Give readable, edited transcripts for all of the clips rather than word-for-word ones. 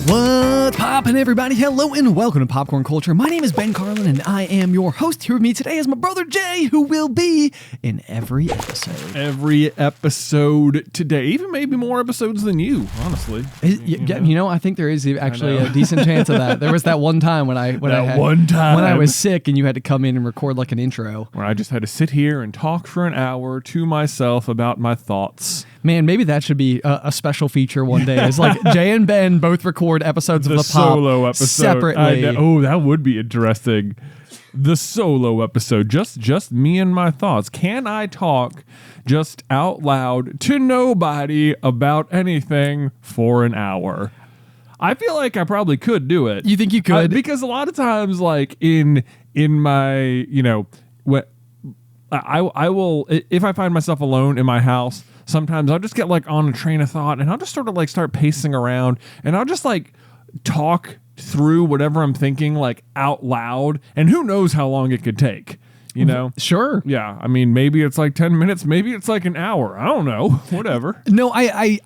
What's poppin', everybody? Hello and welcome to Popcorn Culture. My name is Ben Carlin and I am your host. Here with me today is my brother Jay, who will be in every episode. Every episode today, even maybe more episodes than you, honestly. I think there is actually a decent chance of that. There was that one time when I was sick and you had to come in and record like an intro. Where I just had to sit here and talk for an hour to myself about my thoughts. Man, maybe that should be a special feature one day. It's like Jay and Ben both record episodes of the Pop solo episode separately. Oh, that would be interesting. The solo episode, just me and my thoughts. Can I talk just out loud to nobody about anything for an hour? I feel like I probably could do it. You think you could? Because a lot of times, like in my, what I will, if I find myself alone in my house, sometimes I'll just get like on a train of thought and I'll just sort of like start pacing around and I'll just like talk through whatever I'm thinking like out loud, and who knows how long it could take. Sure. Yeah. I mean, maybe it's like 10 minutes. Maybe it's like an hour. I don't know. Whatever. No, I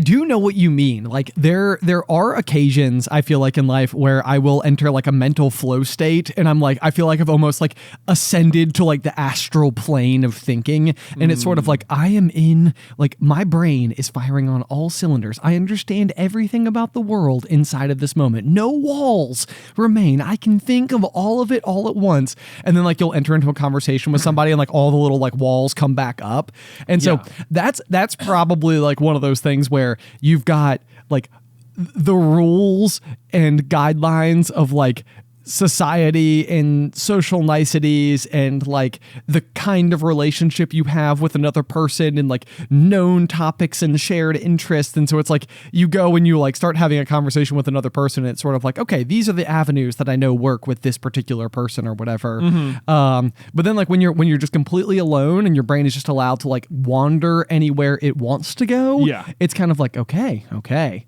do know what you mean. Like there are occasions I feel like in life where I will enter like a mental flow state and I'm like, I feel like I've almost like ascended to like the astral plane of thinking. And it's sort of like I am in, like my brain is firing on all cylinders. I understand everything about the world inside of this moment. No walls remain. I can think of all of it all at once. And then like you'll enter into a conversation with somebody and like all the little like walls come back up. And so that's probably like one of those things where you've got like the rules and guidelines of like society and social niceties and like the kind of relationship you have with another person and like known topics and shared interests. And so it's like you go and you like start having a conversation with another person and it's sort of like, okay, these are the avenues that I know work with this particular person or whatever. But then like when you're just completely alone and your brain is just allowed to like wander anywhere it wants to go, it's kind of like, okay.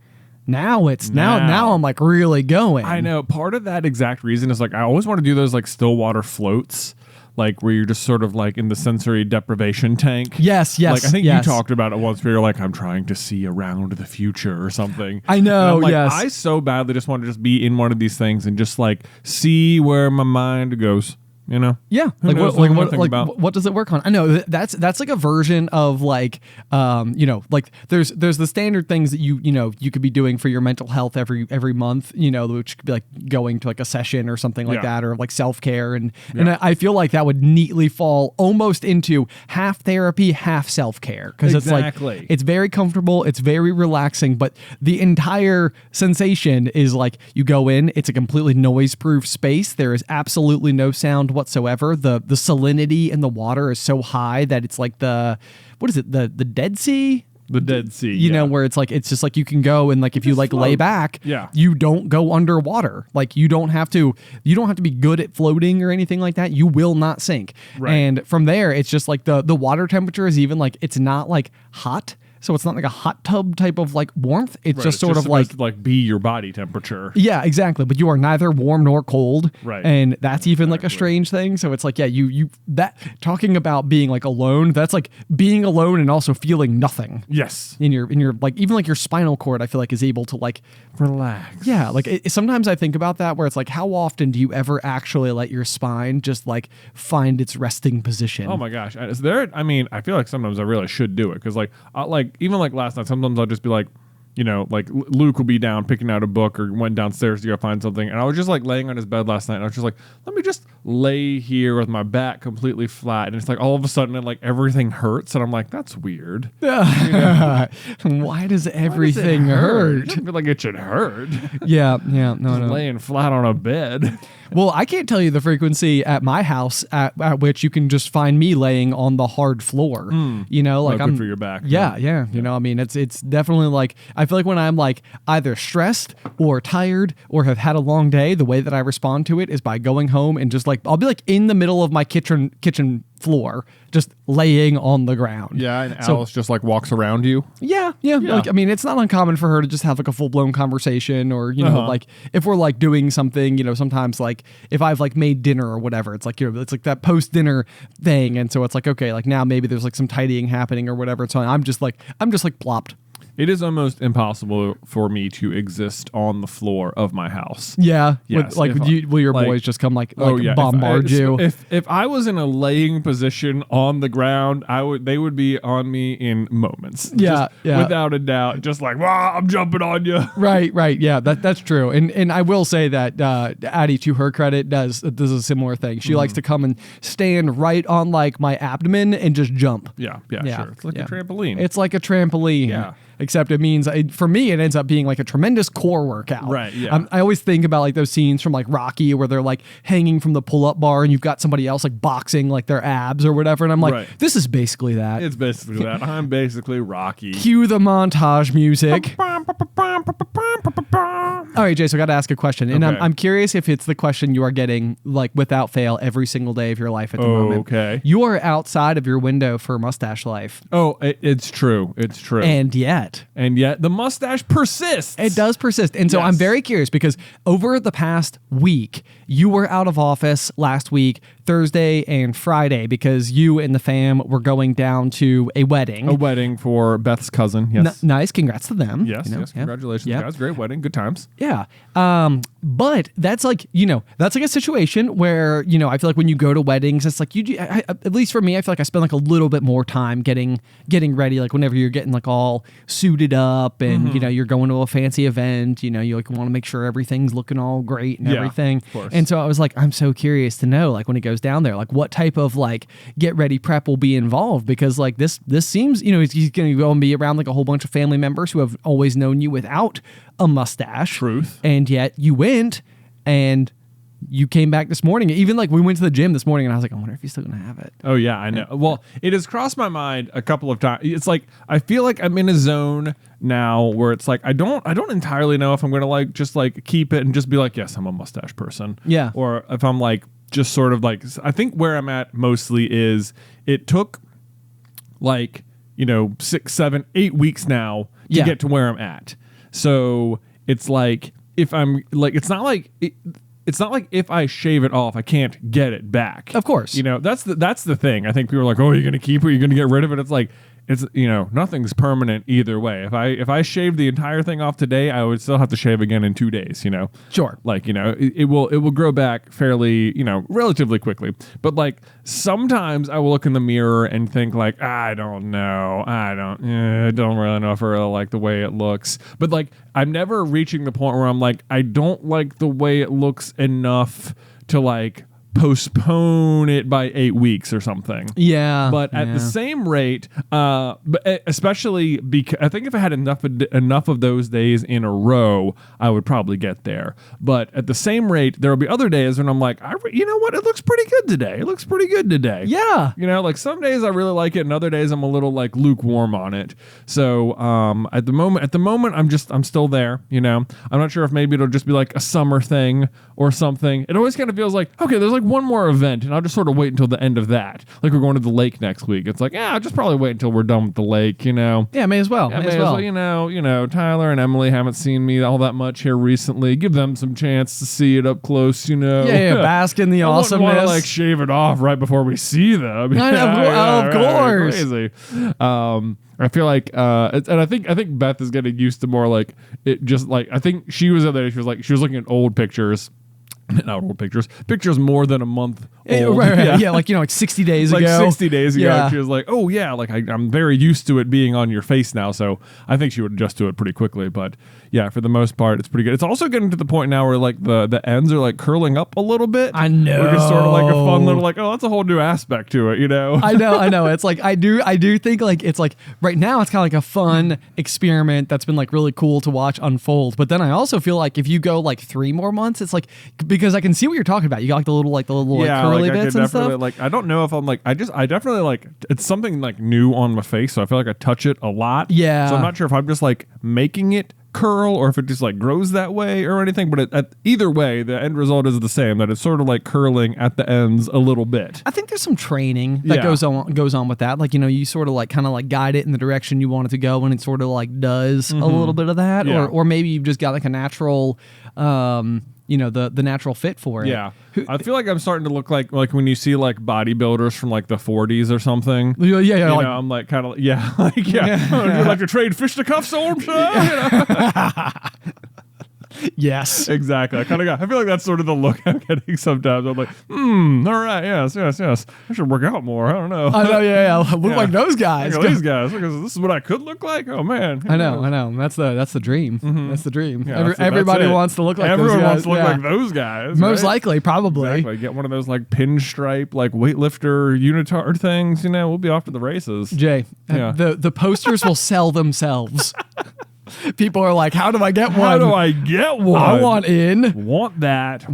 Now I'm like really going. I know. Part of that exact reason is like I always want to do those like still water floats, like where you're just sort of like in the sensory deprivation tank. Yes. Like I think you talked about it once where you're like, I'm trying to see around the future or something. I know, like, yes. I so badly just want to just be in one of these things and just like see where my mind goes. Yeah. What does it work on? I know that's like a version of like, like there's the standard things that you could be doing for your mental health every month, which could be like going to like a session or something like that, or like self-care. And I feel like that would neatly fall almost into half therapy, half self-care. Cause it's like, it's very comfortable. It's very relaxing, but the entire sensation is like you go in, it's a completely noise-proof space. There is absolutely no sound whatsoever. The salinity in the water is so high that it's like the Dead Sea? The Dead Sea, where it's like, it's just like you can go and like if you like lay back, you don't go underwater. Like you don't have to be good at floating or anything like that. You will not sink. Right. And from there, it's just like the water temperature is even like, it's not like hot. So it's not like a hot tub type of like warmth. It's just sort of like be your body temperature. Yeah, exactly. But you are neither warm nor cold. Right. And that's even like a strange thing. So it's like, you that talking about being like alone, that's like being alone and also feeling nothing. Yes. In your like, even like your spinal cord, I feel like is able to like relax. Yeah. Like sometimes I think about that where it's like, how often do you ever actually let your spine just like find its resting position? Oh my gosh. I feel like sometimes I really should do it. Cause even like last night, sometimes I'll just be like, like Luke will be down picking out a book or went downstairs to go find something. And I was just like laying on his bed last night. And I was just like, let me just lay here with my back completely flat. And it's like all of a sudden, like everything hurts. And I'm like, that's weird. Why does everything hurt? I feel like it should hurt. Yeah. No. Laying flat on a bed. Well, I can't tell you the frequency at my house at which you can just find me laying on the hard floor. Like good for your back. Yeah. It's definitely like, I feel like when I'm like either stressed or tired or have had a long day, the way that I respond to it is by going home and just like, I'll be like in the middle of my kitchen floor, just laying on the ground. Yeah, and Alice just like walks around you. Yeah. Like, I mean, it's not uncommon for her to just have like a full blown conversation or, like if we're like doing something, sometimes like if I've like made dinner or whatever, it's like, it's like that post dinner thing. And so it's like, okay, like now maybe there's like some tidying happening or whatever. So I'm just like plopped It is almost impossible for me to exist on the floor of my house. Yeah. Yes, Will your boys just come bombard you? If I was in a laying position on the ground, they would be on me in moments. Yeah. Without a doubt. Just like, wow, I'm jumping on you. Right. Yeah, that's true. And I will say that Addie, to her credit, does a similar thing. She likes to come and stand right on like my abdomen and just jump. Yeah, sure. It's like a trampoline. It's like a trampoline. Yeah. Except it means, for me, it ends up being like a tremendous core workout. Right, yeah. I always think about like those scenes from like Rocky where they're like hanging from the pull-up bar and you've got somebody else like boxing like their abs or whatever. And I'm like, This is basically that. It's basically that. I'm basically Rocky. Cue the montage music. All right, Jay, so I got to ask a question. And I'm curious if it's the question you are getting like without fail every single day of your life at the moment. Okay. You are outside of your window for mustache life. Oh, it's true. It's true. And yet the mustache persists. It does persist. And so I'm very curious because over the past week, you were out of office last week, Thursday and Friday, because you and the fam were going down to a wedding. A wedding for Beth's cousin. Yes. Nice. Congrats to them. Yes. Congratulations, guys. Great wedding. Good times. Yeah. But that's like, that's like a situation where, I feel like when you go to weddings, it's like at least for me, I feel like I spend like a little bit more time getting ready. Like whenever you're getting like all suited up and, you're going to a fancy event, you like want to make sure everything's looking all great and everything. Of course. And so I was like, I'm so curious to know, like when it goes down there, like what type of like get ready prep will be involved, because like this seems, he's going to go and be around like a whole bunch of family members who have always known you without a mustache. Truth. And yet you went and you came back this morning. Even like we went to the gym this morning and I was like, I wonder if he's still going to have it. Oh yeah, I know. Well, it has crossed my mind a couple of times. It's like, I feel like I'm in a zone now where it's like, I don't entirely know if I'm going to like, just like keep it and just be like, yes, I'm a mustache person. Yeah. Or if I'm like, just sort of like, I think where I'm at mostly is it took like, 6, 7, 8 weeks now to get to where I'm at. So it's like, if I'm like, it's not like if I shave it off, I can't get it back. Of course. That's the thing. I think people are like, oh, you're going to keep it, you're going to get rid of it. It's like, it's, nothing's permanent either way. If I shaved the entire thing off today, I would still have to shave again in 2 days, Sure. Like, it will grow back fairly, relatively quickly. But like sometimes I will look in the mirror and think like, I don't know. I don't really know if I really like the way it looks. But like, I'm never reaching the point where I'm like, I don't like the way it looks enough to like postpone it by 8 weeks or something. Yeah. But at the same rate, but especially because I think if I had enough of those days in a row, I would probably get there. But at the same rate, there will be other days when I'm like, you know what? It looks pretty good today. It looks pretty good today. Yeah. Like some days I really like it, and other days I'm a little like lukewarm on it. So at the moment, I'm still there. I'm not sure if maybe it'll just be like a summer thing or something. It always kind of feels like, okay, there's like one more event, and I'll just sort of wait until the end of that. Like we're going to the lake next week. It's like, I'll just probably wait until we're done with the lake, Yeah, may as well. May as well. Tyler and Emily haven't seen me all that much here recently. Give them some chance to see it up close, Yeah, bask in the awesomeness. I wouldn't want to like shave it off right before we see them. Of course. Crazy. I feel like, and I think Beth is getting used to more like it. Just like I think she was there. She was looking at old pictures. Not old pictures more than a month old. Right. Yeah, like 60 days ago. Like 60 days ago. Yeah. She was like, oh yeah, like I'm very used to it being on your face now, so I think she would adjust to it pretty quickly. But yeah, for the most part, it's pretty good. It's also getting to the point now where like the ends are like curling up a little bit. I know. Which is sort of like a fun little like, oh, that's a whole new aspect to it, I know. It's like I do think like it's like right now it's kind of like a fun experiment that's been like really cool to watch unfold. But then I also feel like if you go like 3 more months, it's like, because I can see what you're talking about. You got like the little curly bits and stuff. Like I don't know if I'm like I definitely like it's something like new on my face, so I feel like I touch it a lot. Yeah. So I'm not sure if I'm just like making it curl or if it just like grows that way or anything, but either way the end result is the same, that it's sort of like curling at the ends a little bit. I think there's some training that goes on with that, like you sort of like kind of like guide it in the direction you want it to go, and it sort of like does a little bit of that. Or maybe you've just got like a natural the natural fit for it. Yeah. I feel like I'm starting to look like when you see like bodybuilders from like the 40s or something. Yeah, you know, I'm like kind of would you like to trade fisticuffs, old Yes. Exactly. I feel like that's sort of the look I'm getting sometimes. I'm like, all right, yes. I should work out more. I don't know. I know, yeah. Look like those guys. Look at these guys. This is what I could look like. Oh man. I know. That's the dream. Mm-hmm. That's the dream. Yeah, everybody wants to look like those guys. Everyone wants to look like those guys. Most right? likely, probably. Exactly. Get one of those like pinstripe, like weightlifter unitard things. We'll be off to the races. Jay, the posters will sell themselves. People are like, how do I get one? How do I get one? I want in. Want that.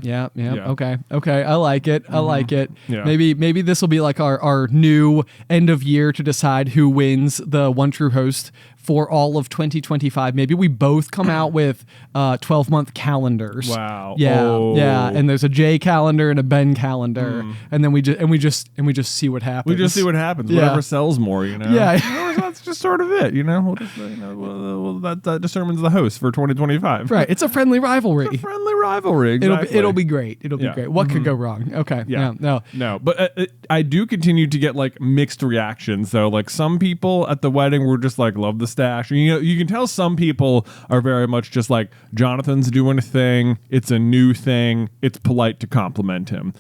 Yeah. Okay. I like it. I like it. Yeah. Maybe this will be like our new end of year to decide who wins the One True Host for all of 2025. Maybe we both come out with 12-month calendars. Wow. Yeah. And there's a J calendar and a Ben calendar, and then we just see what happens. We just see what happens. Yeah. Whatever sells more. Yeah. That's just sort of it. We'll just that determines the host for 2025. Right. It's a friendly rivalry. Exactly. It'll be great. It'll be great. What could go wrong? Okay. Yeah. No. But I do continue to get like mixed reactions. So like some people at the wedding were just like, love the stash. You can tell some people are very much just like, Jonathan's doing a thing. It's a new thing. It's polite to compliment him.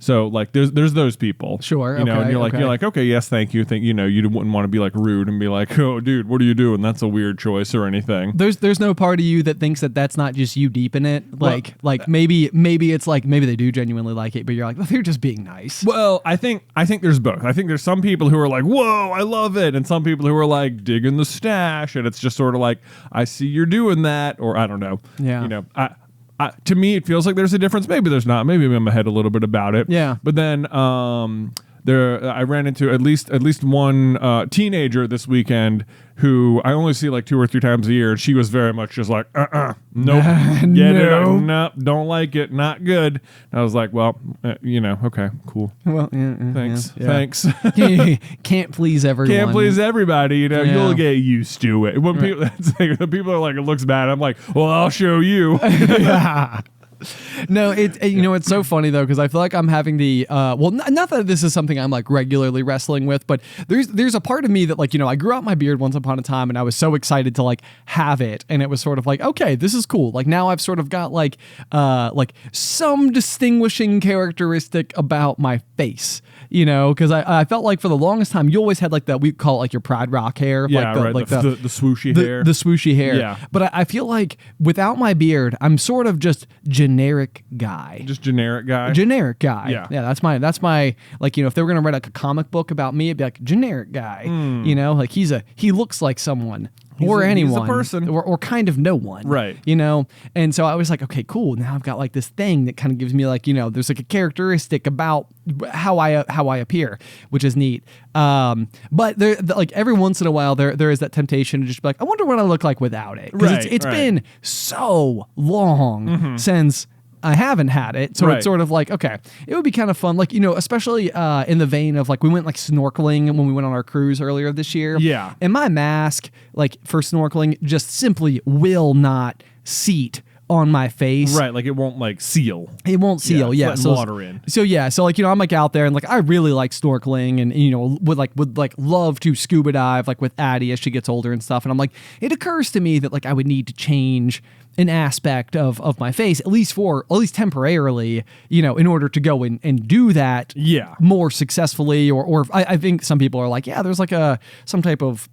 So like there's those people. Sure. And you're like, okay, yes, thank you. You wouldn't want to be like rude and be like, oh dude, what are you doing? That's a weird choice or anything. There's no part of you that thinks that that's not just you deep in it. Maybe it's like, maybe they do genuinely like it, but you're like, well, they're just being nice. Well, I think there's both. I think there's some people who are like, whoa, I love it. And some people who are like digging the stash. And it's just sort of like, I see you're doing that. Or I don't know. Yeah. To me, it feels like there's a difference. Maybe there's not. Maybe I'm ahead a little bit about it. Yeah. But then I ran into at least one teenager this weekend who I only see like 2 or 3 times a year, and she was very much just like, nope, get it, nope, don't like it, not good. And I was like, well, okay, cool. Well, thanks. Can't please everyone. Can't please everybody. You'll get used to it. When people are like, it looks bad, I'm like, well, I'll show you. Yeah. No, it's so funny though, because I feel like I'm having the not that this is something I'm like regularly wrestling with, but there's a part of me that like, I grew out my beard once upon a time and I was so excited to like have it, and it was sort of like, okay, this is cool. Like now I've sort of got like some distinguishing characteristic about my face, because I felt like for the longest time you always had like that, we call it like your Pride Rock hair, the swooshy hair, the swooshy hair. Yeah. But I feel like without my beard, I'm sort of just generic guy. Just generic guy. Generic guy. Yeah. That's my like, if they were gonna write like a comic book about me, it'd be like generic guy. Like he looks like someone. Anyone. He's a person. Or kind of no one. Right. And so I was like, okay, cool. Now I've got like this thing that kind of gives me like, there's like a characteristic about how I appear, which is neat. But there, like every once in a while there is that temptation to just be like, I wonder what I look like without it. Because it's been so long since I haven't had it, so it's sort of like, okay, it would be kind of fun, like, especially in the vein of like, we went like snorkeling when we went on our cruise earlier this year. Yeah. And my mask, like for snorkeling, just simply will not seat on my face. Right, like it won't like seal. It won't seal, yeah. So water in. So like, I'm like out there and like I really like snorkeling and would love to scuba dive like with Addie as she gets older and stuff. And I'm like, it occurs to me that like I would need to change an aspect of my face, at least temporarily, in order to go and do that more successfully. Or I think some people are like, yeah, there's like some type of,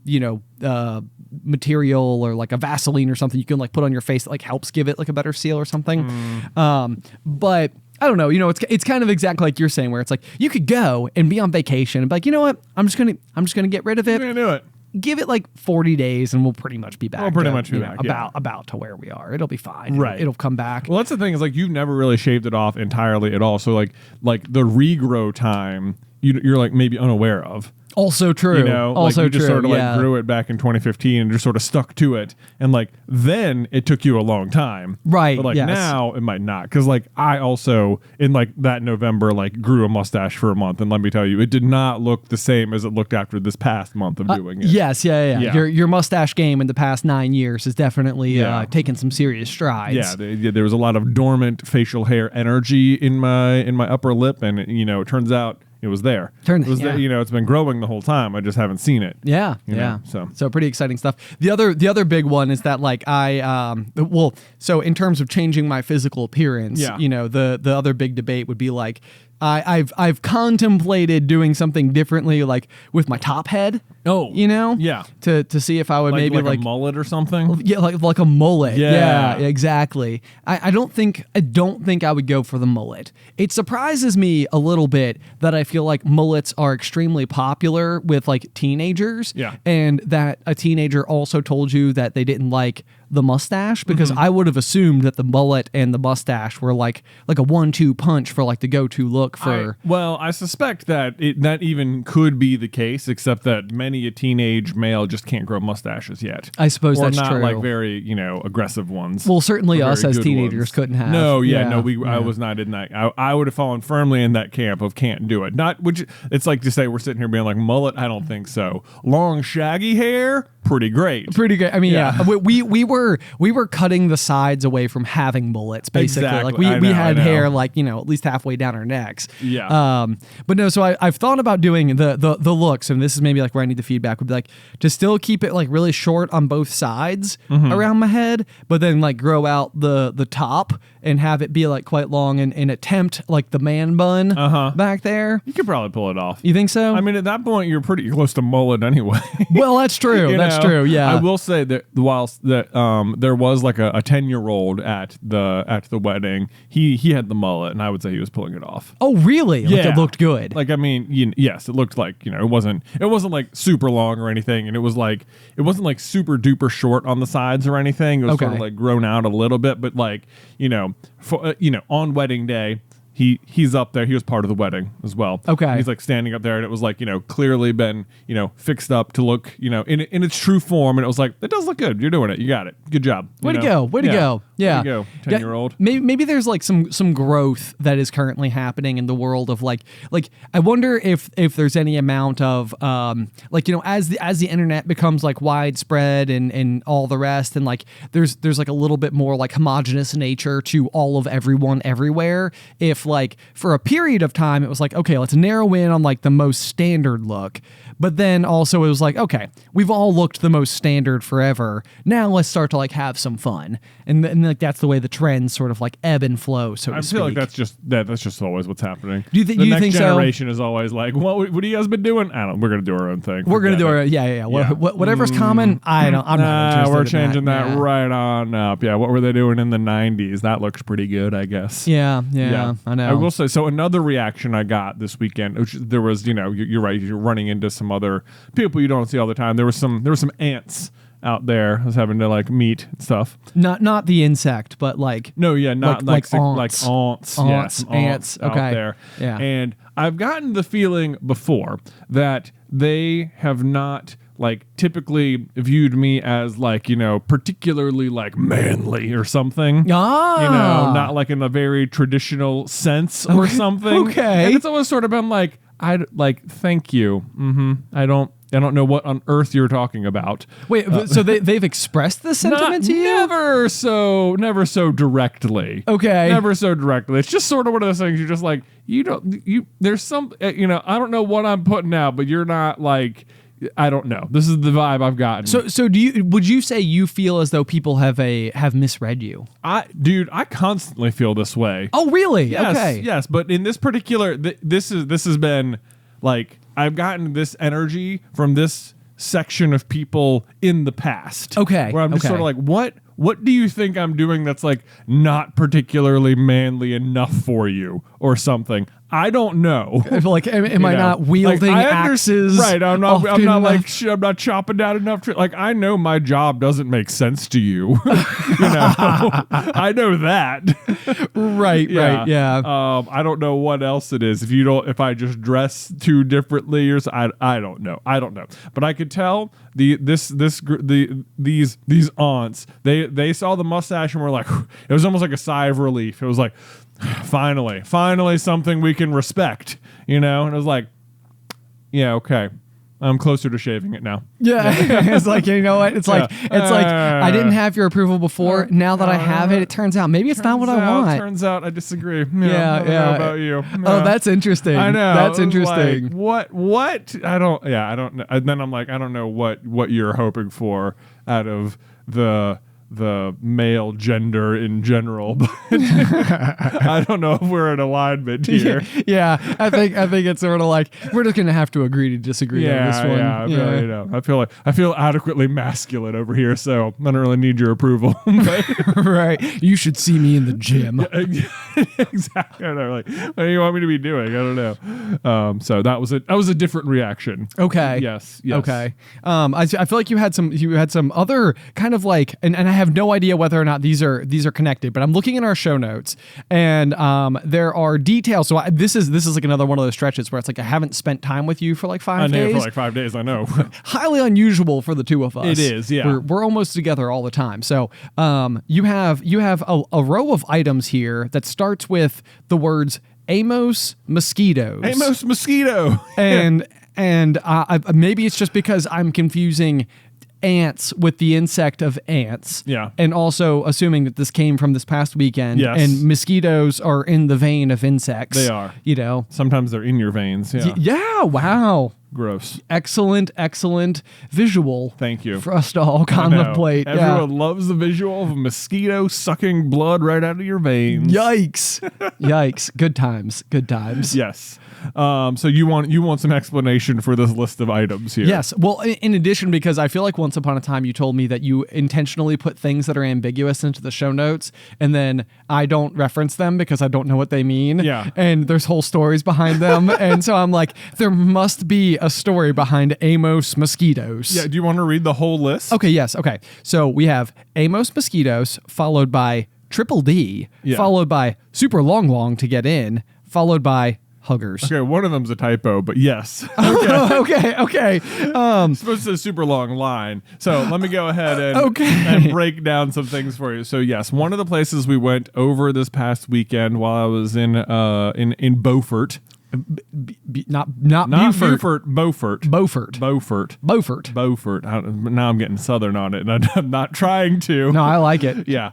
material or like a Vaseline or something you can like put on your face that like helps give it like a better seal or something. But I don't know, it's kind of exactly like you're saying, where it's like you could go and be on vacation and be like, you know what, I'm just gonna get rid of it. I'm gonna do it. Give it like 40 days and we'll pretty much be back. Back, about to where we are. It'll be fine. Right. It'll come back. Well, that's the thing, is like you've never really shaved it off entirely at all. So like the regrow time, you're like maybe unaware of. Also true. You know, also like you just true. sort of yeah. like grew it back in 2015 and just sort of stuck to it. And like then it took you a long time. Right. But like yes. now it might not. Because like I also in like that November like grew a mustache for a month. And let me tell you, it did not look the same as it looked after this past month of doing it. Yes. Yeah. Your mustache game in the past 9 years has definitely taken some serious strides. Yeah. There was a lot of dormant facial hair energy in my upper lip. And you know, it turns out it was there. There, you know, it's been growing the whole time. I just haven't seen it. Yeah, you know, So pretty exciting stuff. The other big one is that like so in terms of changing my physical appearance, you know, the other big debate would be like I've contemplated doing something differently, like with my top head. Oh, you know, to see if I would maybe like a mullet or something. Yeah, like a mullet. Yeah, exactly. I don't think I would go for the mullet. It surprises me a little bit that I feel like mullets are extremely popular with like teenagers. Yeah, and that a teenager also told you that they didn't like the mustache, because I would have assumed that the mullet and the mustache were like a 1-2 punch for like the go-to look for. I suspect that that even could be the case, except that many a teenage male just can't grow mustaches yet. I suppose or that's not true. Like very, you know, aggressive ones. Well, certainly us as teenagers ones. couldn't have. No, I was not in that. I would have fallen firmly in that camp of can't do it. Not which it's like to say we're sitting here being like mullet. I don't think so. Long shaggy hair, pretty great. Pretty good. I mean, we were cutting the sides away from having mullets, basically. Exactly. Like we had hair like, you know, at least halfway down our necks. Yeah. But no, so I've thought about doing the looks, and this is maybe like where I need the feedback, would be like to still keep it like really short on both sides around my head, but then like grow out the top and have it be like quite long and attempt like the man bun back there. You could probably pull it off. You think so? I mean, at that point, you're pretty close to mullet anyway. Well, that's true. That's true. Yeah. I will say that whilst that there was like a 10-year-old at the wedding, he had the mullet, and I would say he was pulling it off. Oh, really? Yeah. Like it looked good. Like, I mean, yes, it looked like, you know, it wasn't like super long or anything, and it wasn't like super duper short on the sides or anything. It was sort of like grown out a little bit, but like, you know, on wedding day, he's up there. He was part of the wedding as well. Okay. And he's like standing up there, and it was like, you know, clearly been, you know, fixed up to look, you know, in its true form. And it was like, it does look good. You're doing it. You got it. Good job. Way to go. Way to go. Yeah. Way to go, 10-year-old. Maybe there's like some growth that is currently happening in the world of like I wonder if there's any amount of like, you know, as the internet becomes like widespread and all the rest, and like there's like a little bit more like homogenous nature to all of everyone everywhere. If like for a period of time it was like, okay, let's narrow in on like the most standard look, but then also it was like, okay, we've all looked the most standard forever, now let's start to like have some fun, and like that's the way the trends sort of like ebb and flow, so to speak. I feel like that's just always what's happening. Do you the next think generation so? is always like, what have you guys been doing? I don't. We're gonna do our own thing. We're gonna do our whatever's common. I'm not interested. We're changing that. that right on up. Yeah, what were they doing in the 90s? That looks pretty good, I guess. Yeah, I know. I will say, so another reaction I got this weekend, which there was, you know, you're right, you're running into some other people you don't see all the time. There were some ants out there I was having to like meet and stuff. Not the insect, but like not like ants. Ants okay. out there. Yeah. And I've gotten the feeling before that they have not like typically viewed me as like, you know, particularly like manly or something. Ah. You know, not like in a very traditional sense or something. Okay. And it's always sort of been like, thank you. I don't know what on earth you're talking about. Wait, so they've expressed the sentiment to you? Never so directly. Okay. Never so directly. It's just sort of one of those things you're just like, there's some, you know, I don't know what I'm putting out, but you're not like, I don't know. This is the vibe I've gotten. So would you say you feel as though people have misread you? I constantly feel this way. Oh, really? Yes, okay. Yes, but in this particular, this has been like, I've gotten this energy from this section of people in the past. Okay. Where I'm just sort of like, what do you think I'm doing that's like not particularly manly enough for you? or something. I don't know. Like, am I not wielding axes? Right. I'm not enough? I'm not chopping down enough trees. Like, I know my job doesn't make sense to you. I know that. Right. Yeah. I don't know what else it is. If I just dress too differently or I don't know. But I could tell these aunts, they saw the mustache and were like, it was almost like a sigh of relief. It was like, finally something we can respect, and it was like, yeah, okay, I'm closer to shaving it now. Yeah. It's like, you know what? It's like I didn't have your approval before. Now that I have it, it turns out maybe it's not what I want. Turns out I disagree. I don't know about you. Oh, that's interesting. I know. That's interesting. Like, what? I don't know. And then I'm like, I don't know what you're hoping for out of the male gender in general, but I don't know if we're in alignment here. Yeah, I think it's sort of like we're just gonna have to agree to disagree on this one. Yeah, I feel adequately masculine over here, so I don't really need your approval. Right, you should see me in the gym. Exactly. I know, like, what do you want me to be doing? I don't know. So that was a different reaction. Okay. Yes. Okay. I feel like you had some other kind of like, and I have no idea whether or not these are connected, but I'm looking in our show notes and there are details. So this is like another one of those stretches where it's like I haven't spent time with you for like 5 days. For like 5 days, I know. Highly unusual for the two of us. It is, yeah. We're almost together all the time. So you have a row of items here that starts with the words Amos Mosquitos. Amos Mosquito. And maybe it's just because I'm confusing ants with the insect of ants. Yeah. And also assuming that this came from this past weekend. Yes. And mosquitoes are in the vein of insects. They are. Sometimes they're in your veins. Yeah. Yeah. Wow. Gross. Excellent visual. Thank you. For us to all contemplate. Everyone loves the visual of a mosquito sucking blood right out of your veins. Yikes. Yikes. Good times. Yes. So you want some explanation for this list of items here? Yes. Well, in addition, because I feel like once upon a time you told me that you intentionally put things that are ambiguous into the show notes, and then I don't reference them because I don't know what they mean. Yeah. And there's whole stories behind them, and so I'm like, there must be a story behind Amos Mosquitos. Yeah. Do you want to read the whole list? Okay. Yes. Okay. So we have Amos Mosquitos, followed by Triple D, followed by Super Long to get in, followed by Huggers. Okay, one of them's a typo, but yes. Okay. It's supposed to be a super long line. So let me go ahead and break down some things for you. So yes, one of the places we went over this past weekend while I was in Beaufort. Not Beaufort. Beaufort. Now I'm getting southern on it, and I'm not trying to. No, I like it. Yeah.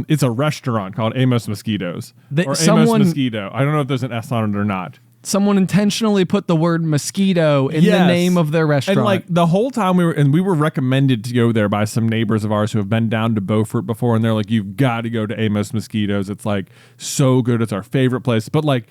It's a restaurant called Amos Mosquitos. Amos Mosquito. I don't know if there's an S on it or not. Someone intentionally put the word mosquito in the name of their restaurant. And like the whole time we were recommended to go there by some neighbors of ours who have been down to Beaufort before, and they're like, you've got to go to Amos Mosquitos. It's like so good. It's our favorite place. But like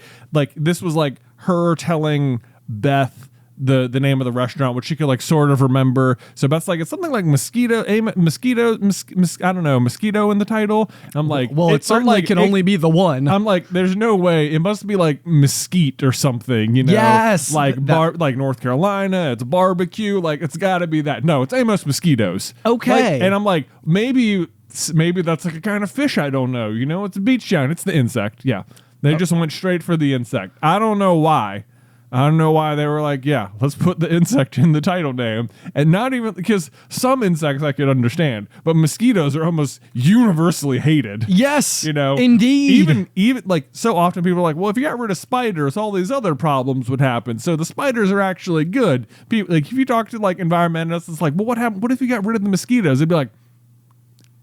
this was like her telling Beth the name of the restaurant, which she could like sort of remember. So Beth's like, it's something like mosquito in the title. And I'm like, well, it certainly can only be the one. I'm like, there's no way. It must be like mesquite or something, Yes. like like North Carolina, it's barbecue. Like it's got to be that. No, it's Amos Mosquitos. Okay. And I'm like, maybe that's like a kind of fish. I don't know. It's a beach town. It's the insect. Yeah. They just went straight for the insect. I don't know why. They were like, yeah, let's put the insect in the title name. And not even because some insects I could understand, but mosquitoes are almost universally hated. Yes. Indeed. Even like so often people are like, well, if you got rid of spiders, all these other problems would happen. So the spiders are actually good. People, like if you talk to like environmentalists, it's like, well, what happened? What if you got rid of the mosquitoes? They'd be like,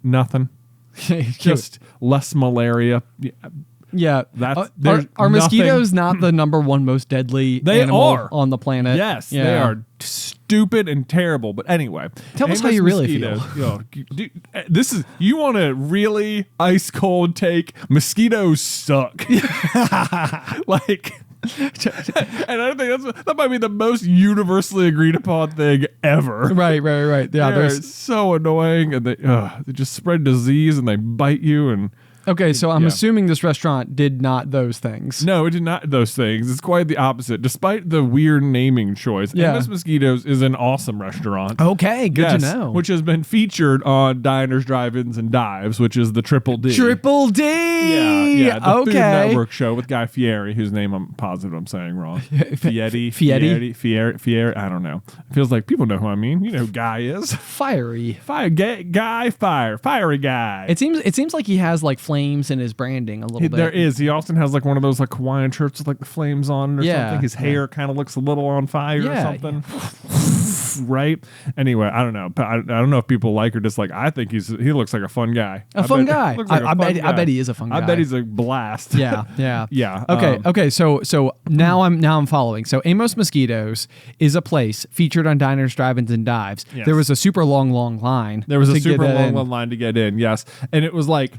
nothing. Just less malaria. Yeah, are mosquitoes not the number one most deadly animal on the planet? Yes, they are stupid and terrible. But anyway, tell us how you really feel. You want a really ice cold take? Mosquitoes suck. Like. And I think that might be the most universally agreed upon thing ever. Right. Yeah, they're so annoying, and they just spread disease and they bite you and. Okay, so I'm Yeah. assuming this restaurant did not those things. No, it did not those things. It's quite the opposite. Despite the weird naming choice, Yeah. Amos Mosquitos is an awesome restaurant. Okay, good to Yes, know. which has been featured on Diners, Drive-Ins, and Dives, which is the Triple D. Triple D. Yeah, the Food okay. Network show with Guy Fieri, whose name I'm positive I'm saying wrong. Fieri? Fieri. I don't know. It feels like people know who I mean. You know who Guy is. Fiery. Fiery guy. It seems like he has like flames in his branding a little bit. There is. He often has like one of those like Hawaiian shirts with like the flames on it or Yeah, something. His hair kind of looks a little on fire or something. Right? Anyway, I don't know. I don't know if people like or dislike. I think he looks like a fun guy. A fun guy. I bet he is a fun guy. I bet he's a blast. Yeah. Yeah. Okay. So now I'm following. So Amos Mosquitos is a place featured on Diners, Drive-Ins, and Dives. Yes. There was a super long line. There was a to super get in. long line to get in, yes. And it was like,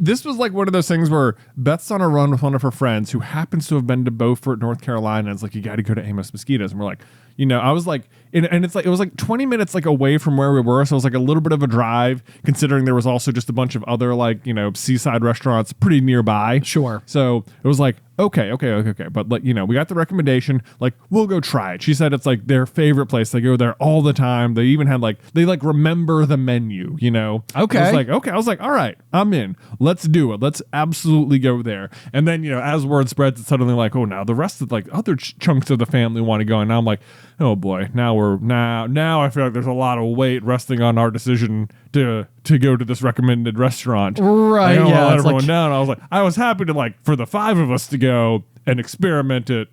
this was like one of those things where Beth's on a run with one of her friends who happens to have been to Beaufort, North Carolina. And it's like, you got to go to Amos Mosquitos. And we're like, I was like, and it's like, it was like 20 minutes like away from where we were. So it was like a little bit of a drive, considering there was also just a bunch of other like, seaside restaurants pretty nearby. Sure. So it was like, okay. But like, we got the recommendation, like, we'll go try it. She said it's like their favorite place. They go there all the time. They even had like, they like remember the menu, Okay. I was like, okay. I was like, all right, I'm in. Let's do it. Let's absolutely go there. And then, as word spreads, it's suddenly like, oh, now the rest of like other chunks of the family want to go. And now I'm like, oh boy, now I feel like there's a lot of weight resting on our decision to go to this recommended restaurant. Right. I don't Yeah. let It's everyone like, down. I was happy to like for the 5 of us to go and experiment it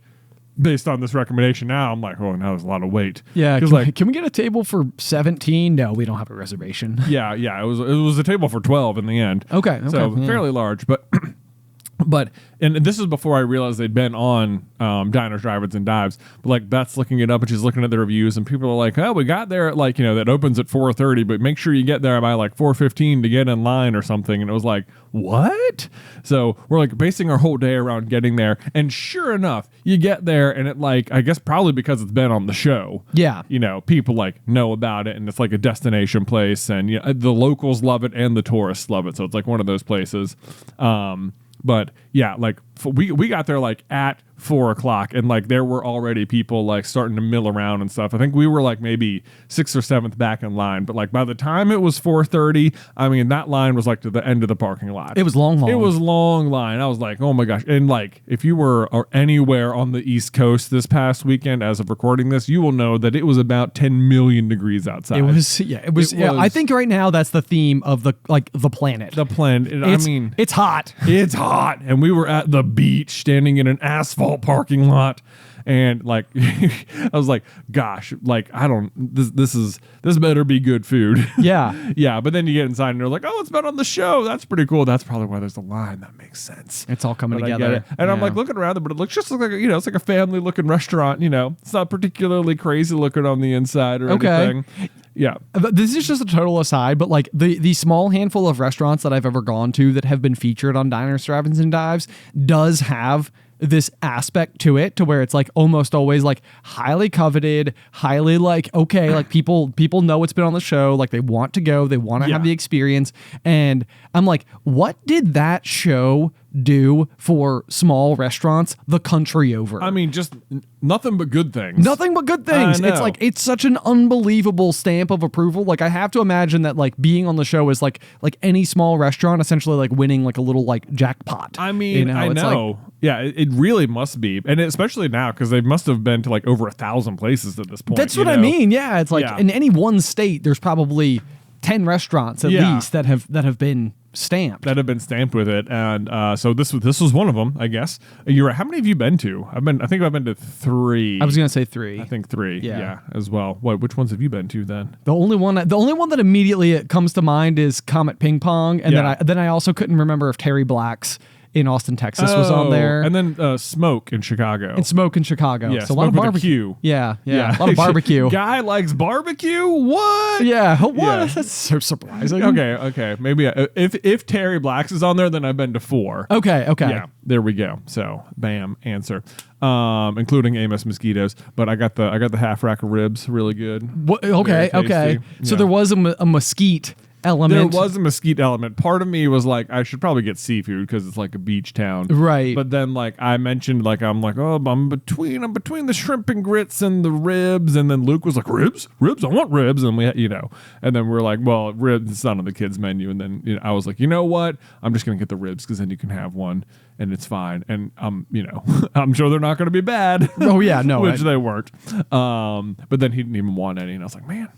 based on this recommendation. Now I'm like, oh, now there's a lot of weight. yeah. 'Cause, Can we get a table for 17? No, we don't have a reservation. yeah. It was a table for 12 in the end. Okay. So yeah. fairly large, but and this is before I realized they'd been on Diners, Drive-Ins, and Dives. But like Beth's looking it up and she's looking at the reviews, and people are like, "Oh, we got there at like that opens at 4:30, but make sure you get there by like 4:15 to get in line or something." And it was like, what? So we're like basing our whole day around getting there, and sure enough, you get there, and it like I guess probably because it's been on the show. Yeah. People like know about it, and it's like a destination place, and the locals love it and the tourists love it. So it's like one of those places. But yeah, like we got there like at 4:00, and like there were already people like starting to mill around and stuff. I think we were like maybe 6th or 7th back in line, but like by the time it was 4:30, I mean that line was like to the end of the parking lot. It was long. It was long line. I was like, oh my gosh. And like if you were anywhere on the East Coast this past weekend as of recording this, you will know that it was about 10 million degrees outside. It was. I think right now that's the theme of the planet. The planet. It's hot. It's hot, and we were at the beach standing in an asphalt parking lot, and like I was like, gosh, like this better be good food. Yeah. But then you get inside and they're like, oh, it's been on the show. That's pretty cool. That's probably why there's a line. That makes sense. It's all coming But I together. get it. And I'm like looking around it, but it looks just like it's like a family looking restaurant. It's not particularly crazy looking on the inside or anything. Yeah. This is just a total aside, but like the small handful of restaurants that I've ever gone to that have been featured on Diners, Drive-Ins, and Dives does have this aspect to it, to where it's like almost always like highly coveted, highly like, okay, like people know it's been on the show, like they want to go, they want to have the experience. And I'm like, what did that show do for small restaurants the country over? I mean, just nothing but good things. Nothing but good things. It's like, it's such an unbelievable stamp of approval. Like I have to imagine that like being on the show is like any small restaurant essentially like winning like a little like jackpot. I mean, I know. Like, yeah, it really must be. And especially now, because they must have been to like over 1,000 places at this point. That's what I mean. Yeah. It's like in any one state, there's probably 10 restaurants at least that have been stamped. That have been stamped with it. And so this was one of them, I guess. You're right. How many have you been to? I think I've been to 3. I was going to say 3. I think 3. Yeah. As well. Which ones have you been to then? The only one that immediately comes to mind is Comet Ping Pong, and then I also couldn't remember if Terry Black's in Austin, Texas was on there. And then Smoke in Chicago. And Smoke in Chicago. Yeah, so a lot of barbecue. Yeah. A lot of barbecue. Guy likes barbecue? What? Yeah. What? Yeah. That's so surprising. Okay. Maybe if Terry Black's is on there, then I've been to 4. Okay. Yeah, there we go. So, bam, answer. Including Amos Mosquitos, but I got the half rack of ribs, really good. Okay. Very tasty. So there was a mesquite element. There was a mesquite element. Part of me was like, I should probably get seafood because it's like a beach town, right? But then like I mentioned, like I'm like, oh, I'm between the shrimp and grits and the ribs, and then Luke was like, ribs, I want ribs, and we, and then we're like, well, ribs, it's not on the kids menu, and then I was like, you know what, I'm just gonna get the ribs because then you can have one and it's fine, and I'm sure they're not gonna be bad. Oh yeah, no, which they weren't. But then he didn't even want any, and I was like, man.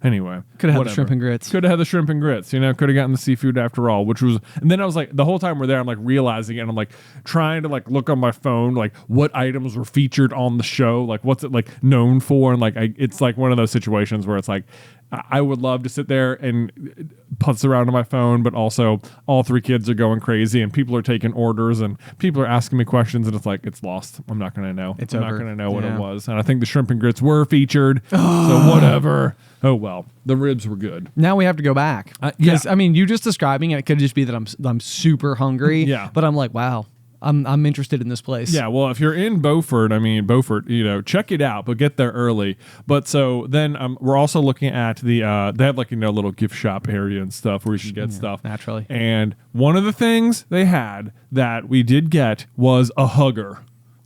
Anyway, could have had the shrimp and grits. Could have had the shrimp and grits. Could have gotten the seafood after all. Which was, and then I was like, the whole time we're there, I'm like realizing it. And I'm like trying to like look on my phone, like what items were featured on the show, like what's it like known for, and like it's like one of those situations where it's like I would love to sit there and putz around on my phone, but also all three kids are going crazy and people are taking orders and people are asking me questions, and it's like it's lost. I'm not going to know. I'm not going to know what it was. And I think the shrimp and grits were featured, so whatever. Oh well, the ribs were good. Now we have to go back. Because I mean, you just describing it could just be that I'm super hungry. Yeah. But I'm like, wow, I'm interested in this place. Yeah. Well, if you're in Beaufort, check it out, but get there early. But so then we're also looking at the they have like little gift shop area and stuff where you should get stuff naturally. And one of the things they had that we did get was a hugger.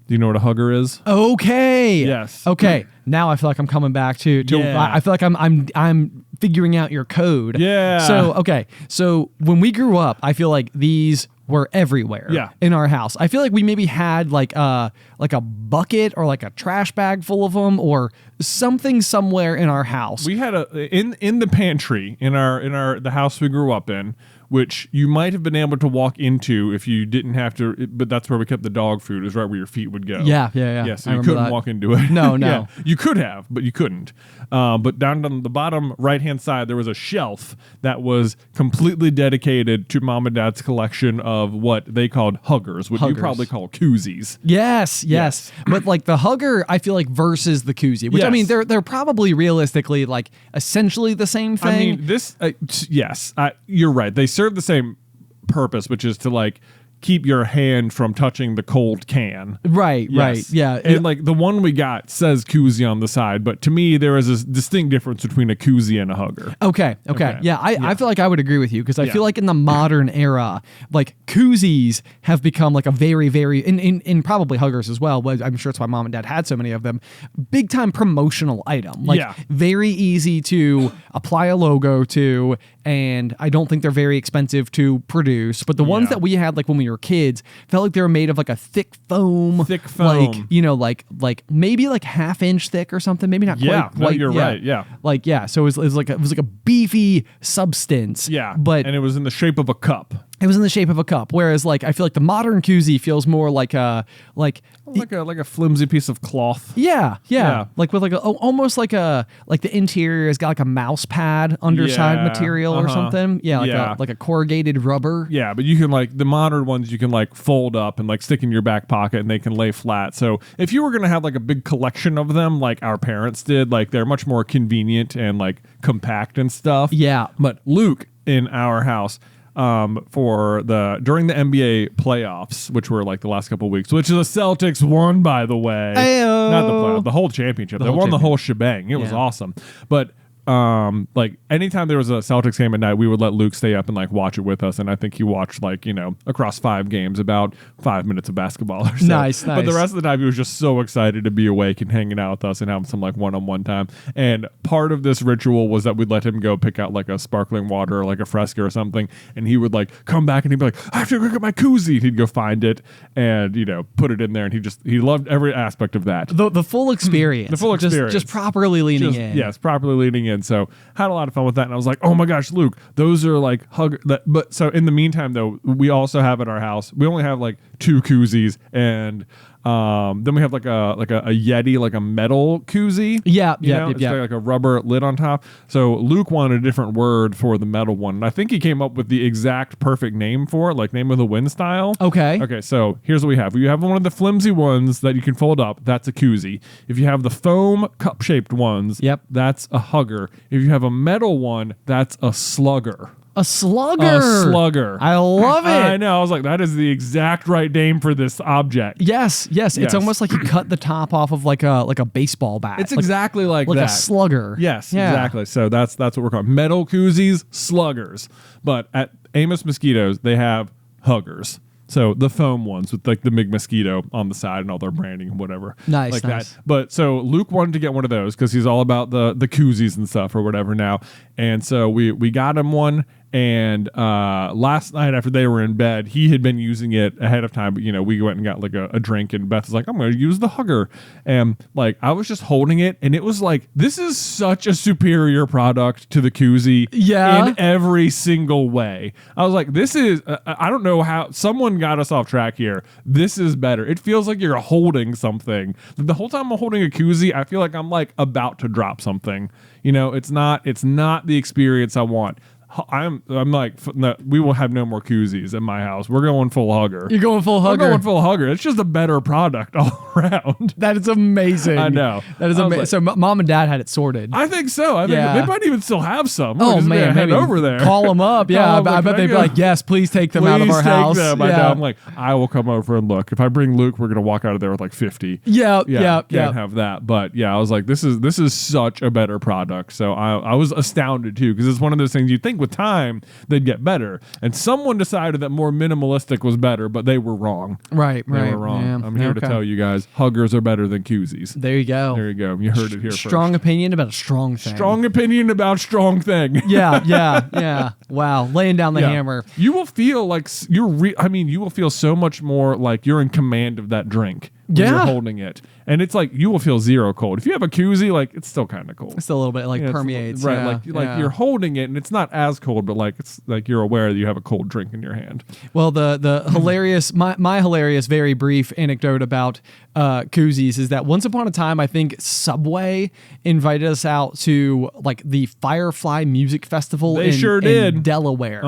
Do you know what a hugger is? Okay. Yes. Okay. Now I feel like I'm coming back to Yeah. I feel like I'm figuring out your code. Yeah. So, okay. So when we grew up, I feel like these were everywhere in our house. I feel like we maybe had like a bucket or like a trash bag full of them or something somewhere in our house. We had in the pantry in the house we grew up in, which you might have been able to walk into if you didn't have to, but that's where we kept the dog food, is right where your feet would go. Yeah. Yeah, so you couldn't walk into it. No. Yeah, you could have, but you couldn't. But down on the bottom right-hand side, there was a shelf that was completely dedicated to Mom and Dad's collection of what they called huggers, what you probably call koozies. Yes. But like the hugger, I feel like versus the koozie, which I mean, they're probably realistically like essentially the same thing. I mean, this, yes, you're right. They serve the same purpose, which is to like keep your hand from touching the cold can. Right, yeah. And like the one we got says koozie on the side, but to me there is a distinct difference between a koozie and a hugger. Okay. Yeah, I feel like I would agree with you because I feel like in the modern era, like koozies have become like a very, very, in probably huggers as well, but I'm sure it's why Mom and Dad had so many of them, big time promotional item. Like very easy to apply a logo to, and I don't think they're very expensive to produce, but the ones that we had like when we were kids felt like they were made of like a thick foam, like like maybe like half-inch thick or something, maybe not quite. No, you're right. So it was like a beefy substance. But and it was in the shape of a cup. It was in the shape of a cup, whereas like I feel like the modern koozie feels more like a flimsy piece of cloth. Yeah. Like with like almost like the interior has got like a mouse pad underside material or something. Like a corrugated rubber. Yeah, but you can like the modern ones you can like fold up and like stick in your back pocket and they can lay flat. So if you were gonna have like a big collection of them like our parents did, like they're much more convenient and like compact and stuff. Yeah. But Luke in our house, during the NBA playoffs, which were like the last couple of weeks, which the Celtics won, by the way. Ayo. Not the playoffs, the whole championship. They won the whole shebang. It was awesome. But like anytime there was a Celtics game at night, we would let Luke stay up and like watch it with us, and I think he watched like across 5 games about 5 minutes of basketball or so. Nice. But the rest of the time he was just so excited to be awake and hanging out with us and having some like one-on-one time. And part of this ritual was that we'd let him go pick out like a sparkling water or like a Fresca or something, and he would like come back and he'd be like, I have to go get my koozie. He'd go find it and put it in there, and he loved every aspect of that. The full experience. The full experience. Just properly leaning in. Yes, properly leaning in. So had a lot of fun with that, and I was like, oh my gosh, Luke, those are like but so in the meantime though, we also have at our house, we only have like 2 koozies, and then we have like a Yeti, like a metal koozie. It's got like a rubber lid on top. So Luke wanted a different word for the metal one, and I think he came up with the exact perfect name for it, like name of the wind style. Okay, so here's what we have. You have one of the flimsy ones that you can fold up, that's a koozie. If you have the foam cup-shaped ones, that's a hugger. If you have a metal one, that's a slugger. A slugger. A slugger. I love it. I know. I was like, that is the exact right name for this object. Yes. It's almost like you cut the top off of like a baseball bat. It's exactly like that. a slugger. Yes, exactly. So that's what we're calling metal koozies, sluggers. But at Amos Mosquitos, they have huggers. So the foam ones with like the big mosquito on the side and all their branding and whatever. Nice. That. But so Luke wanted to get one of those because he's all about the koozies and stuff or whatever now. And so we got him one. And last night after they were in bed, he had been using it ahead of time. But, we went and got like a drink and Beth was like, I'm going to use the hugger. And like, I was just holding it and it was like, this is such a superior product to the koozie in every single way. I was like, this is, I don't know how, someone got us off track here. This is better. It feels like you're holding something. The whole time I'm holding a koozie, I feel like I'm like about to drop something. It's not the experience I want. I'm like, no, we will have no more koozies in my house. We're going full hugger. You're going full hugger. We're going full hugger. It's just a better product all around. That is amazing. I know. That is amazing. So mom and dad had it sorted. I think so. I think they might even still have some. Oh man, head over there. Call them up. Yeah, I bet they'd be like, yes, please take them out of our house. Them. Yeah. I'm like, I will come over and look. If I bring Luke, we're gonna walk out of there with like 50. Yeah. Can't have that. But yeah, I was like, this is such a better product. So I was astounded too because it's one of those things you think with time they'd get better. And someone decided that more minimalistic was better, but they were wrong. Right. They were wrong. Yeah. I'm here to tell you guys, huggers are better than koozies. There you go. You heard it here first. Strong opinion about a strong thing. Strong opinion about strong thing. Yeah. Wow. Laying down the hammer. You will feel like you will feel so much more like you're in command of that drink. When you're holding it. And it's like you will feel zero cold. If you have a koozie, like it's still kind of cold. It's still a little bit like permeates. Right. Like you're holding it and it's not as cold, but like it's like you're aware that you have a cold drink in your hand. Well, the hilarious, my hilarious, very brief anecdote about koozies is that once upon a time, I think Subway invited us out to like the Firefly Music Festival in Delaware.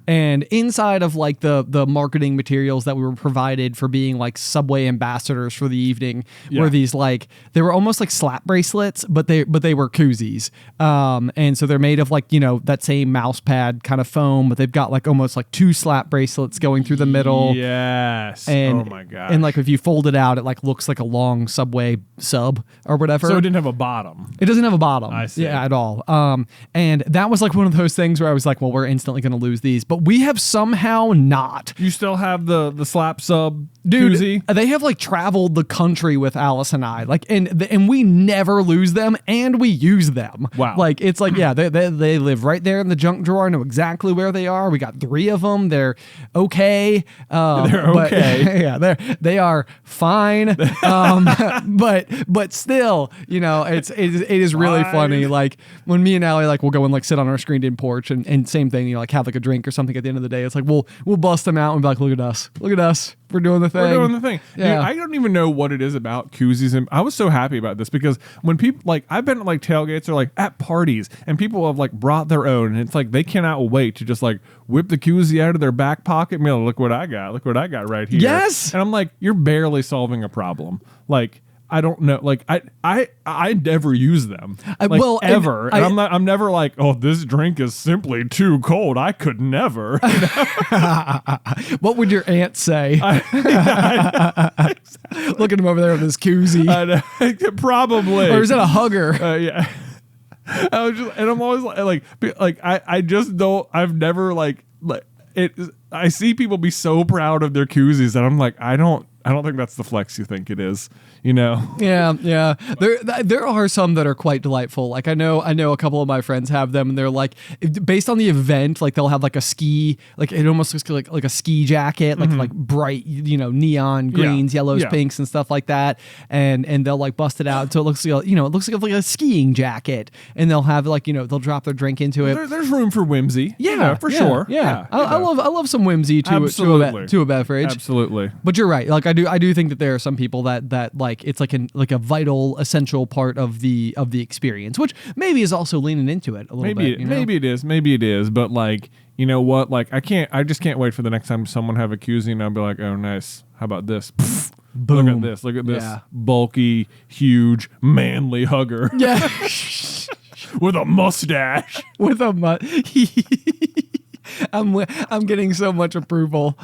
And inside of like the marketing materials that we were provided for being like Subway ambassadors for the evening were these like, they were almost like slap bracelets, but they were koozies. And so they're made of like, that same mouse pad kind of foam, but they've got like almost like two slap bracelets going through the middle. Yes. And, oh my God. And like if you fold it out, it like looks like a long Subway sub or whatever. So it didn't have a bottom. It doesn't have a bottom. I see. Yeah, at all. And that was like one of those things where I was like, well, we're instantly going to lose these, but we have somehow not. You still have the slap sub Dude, koozie? They have like traveled the country with Alice and I, like, and we never lose them, and we use them. Wow. Like it's like they live right there in the junk drawer. I know exactly where they are. We got 3 of them. They're okay. They're okay. But, they are fine. But still, it is really funny. Like when me and Allie like we'll go and like sit on our screened in porch and same thing. Like have like a drink or something at the end of the day. It's like we'll bust them out and be like, look at us. We're doing the thing. We're doing the thing. Yeah. Dude, I don't even know what it is about koozies. And I was so happy about this because when people like I've been at like tailgates or like at parties and people have like brought their own and it's like they cannot wait to just like whip the koozie out of their back pocket and be like, look what I got right here. Yes. And I'm like, you're barely solving a problem. Like I don't know. Like I never use them. Ever. And I'm never like, oh, this drink is simply too cold. I could never. What would your aunt say? Look at him over there with his koozie. Probably. Or is that a hugger? Yeah. I'm always like I just don't. I've never like it. I see people be so proud of their koozies, and I'm like, I don't think that's the flex you think it is. Yeah. There are some that are quite delightful. Like I know a couple of my friends have them, and they're like based on the event. Like they'll have like a ski, like it almost looks like a ski jacket, like bright, neon greens, yellows, pinks, and stuff like that. And they'll like bust it out so it looks like it looks like a skiing jacket, and they'll have like they'll drop their drink into it. There's room for whimsy. Yeah, for sure. Yeah, I love some whimsy to a beverage. Absolutely. But you're right. Like I do think that there are some people that like it's like a vital, essential part of the experience, which maybe is also leaning into it a little bit. Maybe it is. But like, you know what? Like I just can't wait for the next time someone have a koozie and I'll be like, oh, nice. How about this? Boom. Look at this bulky, huge, manly hugger. Yeah. With a mustache. I'm getting so much approval.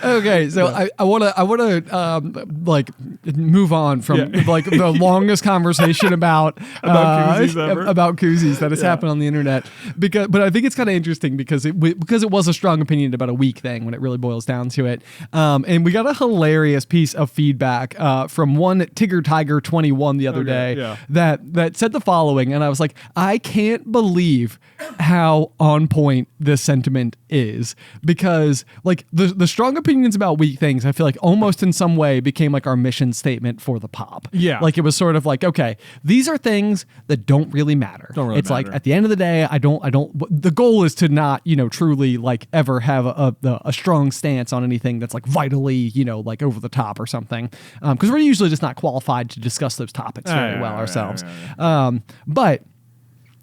Okay, so I want to like move on from like the longest conversation about Koozies that has happened on the internet, but I think it's kind of interesting because it was a strong opinion about a weak thing when it really boils down to it. And we got a hilarious piece of feedback from one Tigger Tiger 21 the other day that said the following, and I was like, I can't believe how on point this sentiment is, because like the strong opinions about weak things, I feel like almost in some way became like our mission statement for the pop. Yeah. Like it was sort of like, okay, these are things that don't really matter. It's matter. like at the end of the day, the goal is to not, truly like ever have a strong stance on anything that's like vitally, like over the top or something. Because we're usually just not qualified to discuss those topics very well ourselves. But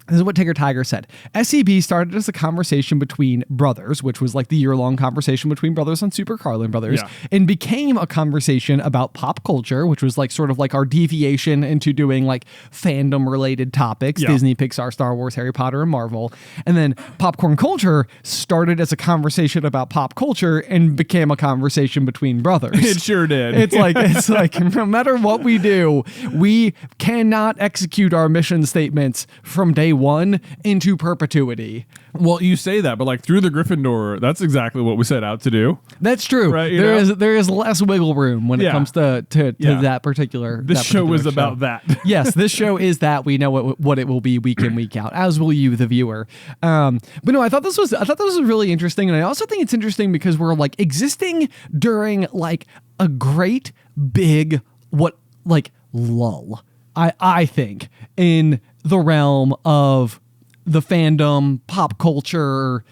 this is what Tigger Tiger said. SCB started as a conversation between brothers, which was like the year-long conversation between brothers on Super Carlin Brothers, and became a conversation about pop culture, which was like sort of like our deviation into doing like fandom-related topics, Disney, Pixar, Star Wars, Harry Potter, and Marvel. And then popcorn culture started as a conversation about pop culture and became a conversation between brothers. It sure did. It's like no matter what we do, we cannot execute our mission statements from day one into perpetuity. Well, you say that, but like through the Gryffindor, that's exactly what we set out to do. That's true. Right, there is less wiggle room when it comes to that particular. This show is about that. Yes, this show is that. We know what it will be week in, week out, as will you, the viewer. But no, I thought this was really interesting, and I also think it's interesting because we're like existing during like a great big lull. I think in the realm of the fandom pop culture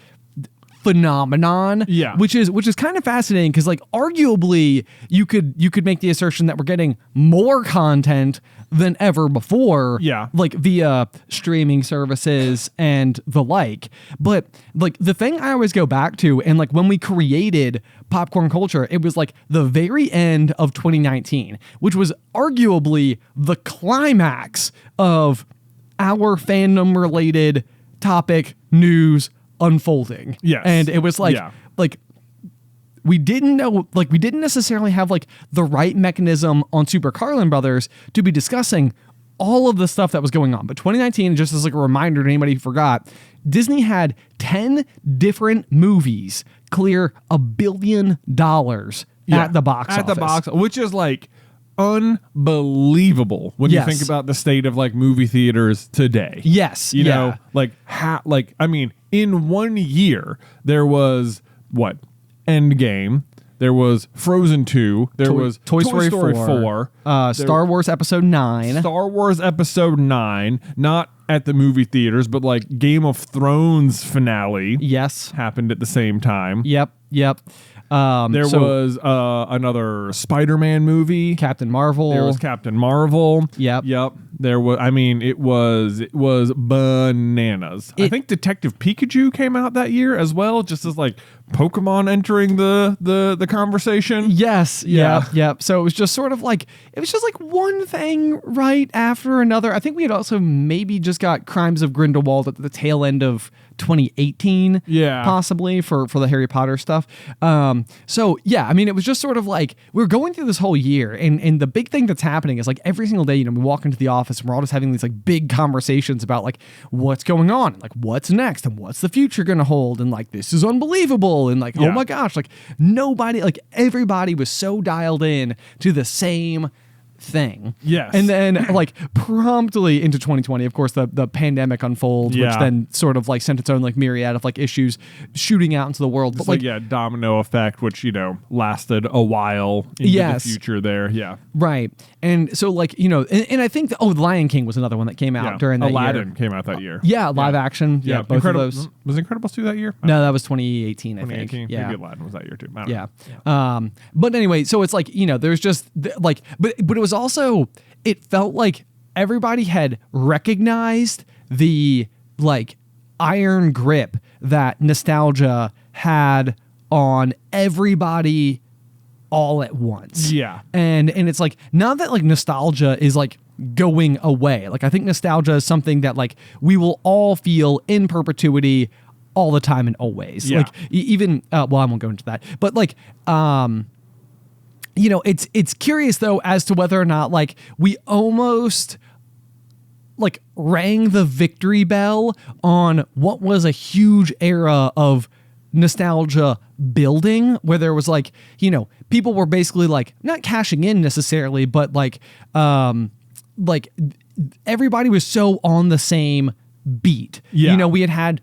phenomenon, which is kind of fascinating because like arguably you could make the assertion that we're getting more content than ever before, like via streaming services and the like. But like the thing I always go back to, and like when we created popcorn culture, it was like the very end of 2019, which was arguably the climax of our fandom related topic news unfolding. Yes. And it was like we didn't necessarily have like the right mechanism on Super Carlin Brothers to be discussing all of the stuff that was going on. But 2019, just as like a reminder to anybody who forgot, Disney had 10 different movies clear $1 billion at the box office. Which is like unbelievable when you think about the state of like movie theaters today. Yes. You know, I mean, in 1 year, there was Endgame, there was Frozen 2, there was Toy Story 4, Star Wars Episode 9. Star Wars Episode 9, not at the movie theaters, but like Game of Thrones finale. Yes. Happened at the same time. Yep. There was another Spider-Man movie. Captain Marvel. There was Captain Marvel. Yep. There was. I mean, it was bananas. I think Detective Pikachu came out that year as well, just as like Pokemon entering the conversation. Yes. Yep. So it was just sort of like one thing right after another. I think we had also maybe just got Crimes of Grindelwald at the tail end of 2018, possibly for the Harry Potter stuff. So yeah, I mean, it was just sort of like we're going through this whole year, and the big thing that's happening is like every single day, we walk into the office and we're all just having these like big conversations about like what's going on, and, like what's next, and what's the future going to hold, and like this is unbelievable, and like oh my gosh, like everybody was so dialed in to the same thing. Yes. And then like promptly into 2020, of course, the pandemic unfolds, which then sort of like sent its own like myriad of like issues shooting out into the world. It's but domino effect, which, lasted a while into the future there. Yeah. Right. And so like, and I think The Lion King was another one that came out during that Aladdin year. came out that year. Live action. Yeah. Both of those. Was Incredibles 2 that year? No, that was 2018, I think. Yeah. Maybe Aladdin was that year too. I don't know. But anyway, so it's like, there's just like, but it was also, it felt like everybody had recognized the like iron grip that nostalgia had on everybody all at once. Yeah. And it's like, not that like nostalgia is like going away. Like I think nostalgia is something that like we will all feel in perpetuity all the time and always. Yeah. Like even well, I won't go into that, but like you know, it's curious though as to whether or not like we almost like rang the victory bell on what was a huge era of nostalgia building, where there was like, you know, people were basically like not cashing in necessarily, but like everybody was so on the same beat. Yeah. You know, we had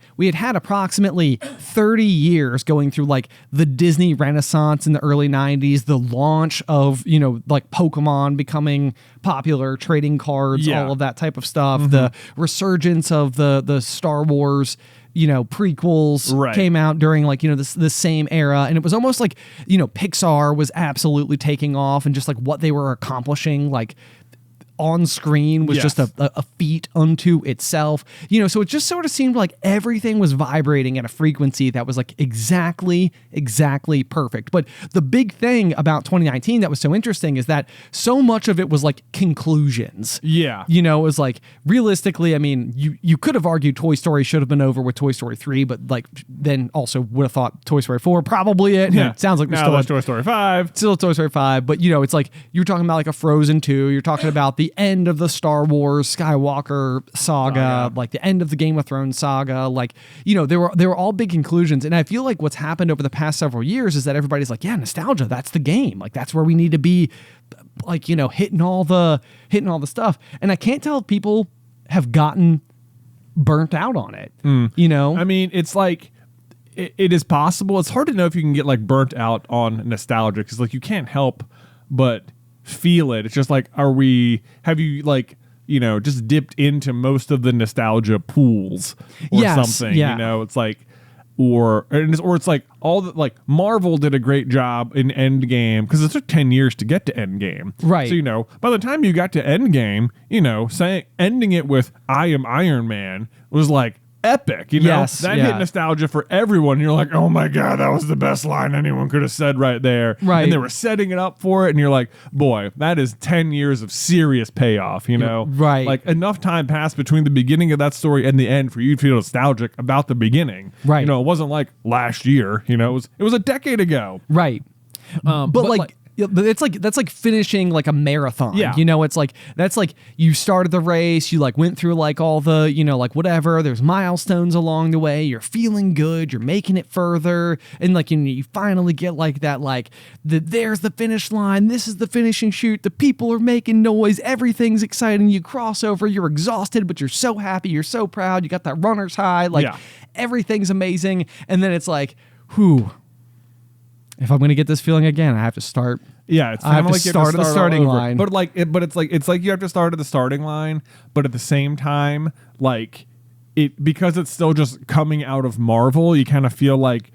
approximately 30 years going through like the Disney Renaissance in the early 90s, the launch of, you know, like Pokemon becoming popular, trading cards, all of that type of stuff, the resurgence of the Star Wars, you know, prequels came out during like, you know, this same era. And it was almost like, you know, Pixar was absolutely taking off and just like what they were accomplishing, like on screen was just a feat unto itself, you know, so it just sort of seemed like everything was vibrating at a frequency that was like exactly perfect. But the big thing about 2019 that was so interesting is that so much of it was like conclusions. Yeah. You know, it was like realistically, I mean, you could have argued Toy Story should have been over with Toy Story 3, but like then also would have thought Toy Story 4 probably it. Yeah. It sounds like we're now still that's Toy Story 5. Still Toy Story 5, but you know, it's like you're talking about like a Frozen 2, you're talking about the end of the Star Wars Skywalker saga, like the end of the Game of Thrones saga, like, you know, they were all big conclusions. And I feel like what's happened over the past several years is that everybody's like, yeah, nostalgia, that's the game. Like that's where we need to be, like, you know, hitting all the stuff. And I can't tell if people have gotten burnt out on it. You know? I mean, it's like it is possible. It's hard to know if you can get like burnt out on nostalgia because like you can't help but feel it. It's just like, have you like, you know, just dipped into most of the nostalgia pools or something? Yeah. You know, it's like, or it's like all the like Marvel did a great job in Endgame because it took 10 years to get to Endgame. Right. So, you know, by the time you got to Endgame, you know, ending it with "I am Iron Man" was like epic, you know. That hit nostalgia for everyone. You're like, oh my god, that was the best line anyone could have said right there. Right. And they were setting it up for it, and you're like, boy, that is 10 years of serious payoff, you know. Right. Like enough time passed between the beginning of that story and the end for you to feel nostalgic about the beginning. Right. You know, it wasn't like last year, you know, it was a decade ago. Right. But like yeah, but it's like that's like finishing like a marathon. Yeah. You know, it's like that's like you started the race, you like went through like all the, you know, like whatever, there's milestones along the way, you're feeling good, you're making it further, and like you finally get like that, like there's the finish line, this is the finishing chute, the people are making noise, everything's exciting, you cross over, you're exhausted, but you're so happy, you're so proud, you got that runner's high, like everything's amazing, and then it's like, whew. If I'm gonna get this feeling again, I have to start. Yeah, it's I have kind of to like start at the starting line. But like, it's like you have to start at the starting line, but at the same time, like it because it's still just coming out of Marvel. You kind of feel like,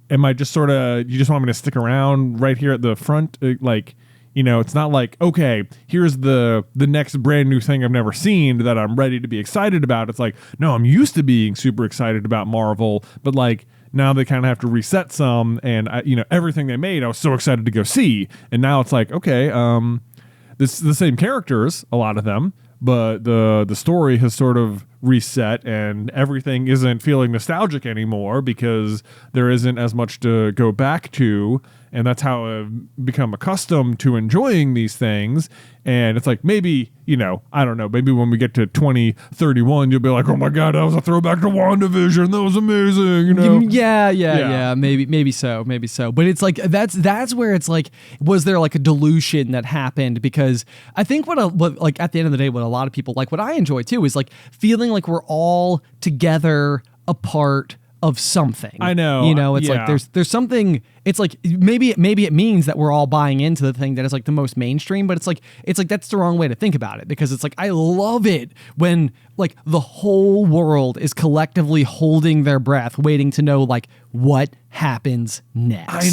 am I just sort of? You just want me to stick around right here at the front, like. You know, it's not like, okay, here's the next brand new thing I've never seen that I'm ready to be excited about. It's like, no, I'm used to being super excited about Marvel, but like now they kind of have to reset some, and you know, everything they made, I was so excited to go see, and now it's like, okay, this the same characters, a lot of them, but the story has sort of reset, and everything isn't feeling nostalgic anymore because there isn't as much to go back to. And that's how I've become accustomed to enjoying these things. And it's like, maybe, you know, I don't know, maybe when we get to 2031, you'll be like, oh my God, that was a throwback to WandaVision. That was amazing, you know? Yeah. Maybe so. But it's like, that's where it's like, was there like a dilution that happened? Because I think what like at the end of the day, what a lot of people, like what I enjoy too, is like feeling like we're all together, a part of something. I know. You know, it's like there's something, it's like maybe it means that we're all buying into the thing that is like the most mainstream, but it's like that's the wrong way to think about it, because it's like I love it when like the whole world is collectively holding their breath waiting to know like what happens next. I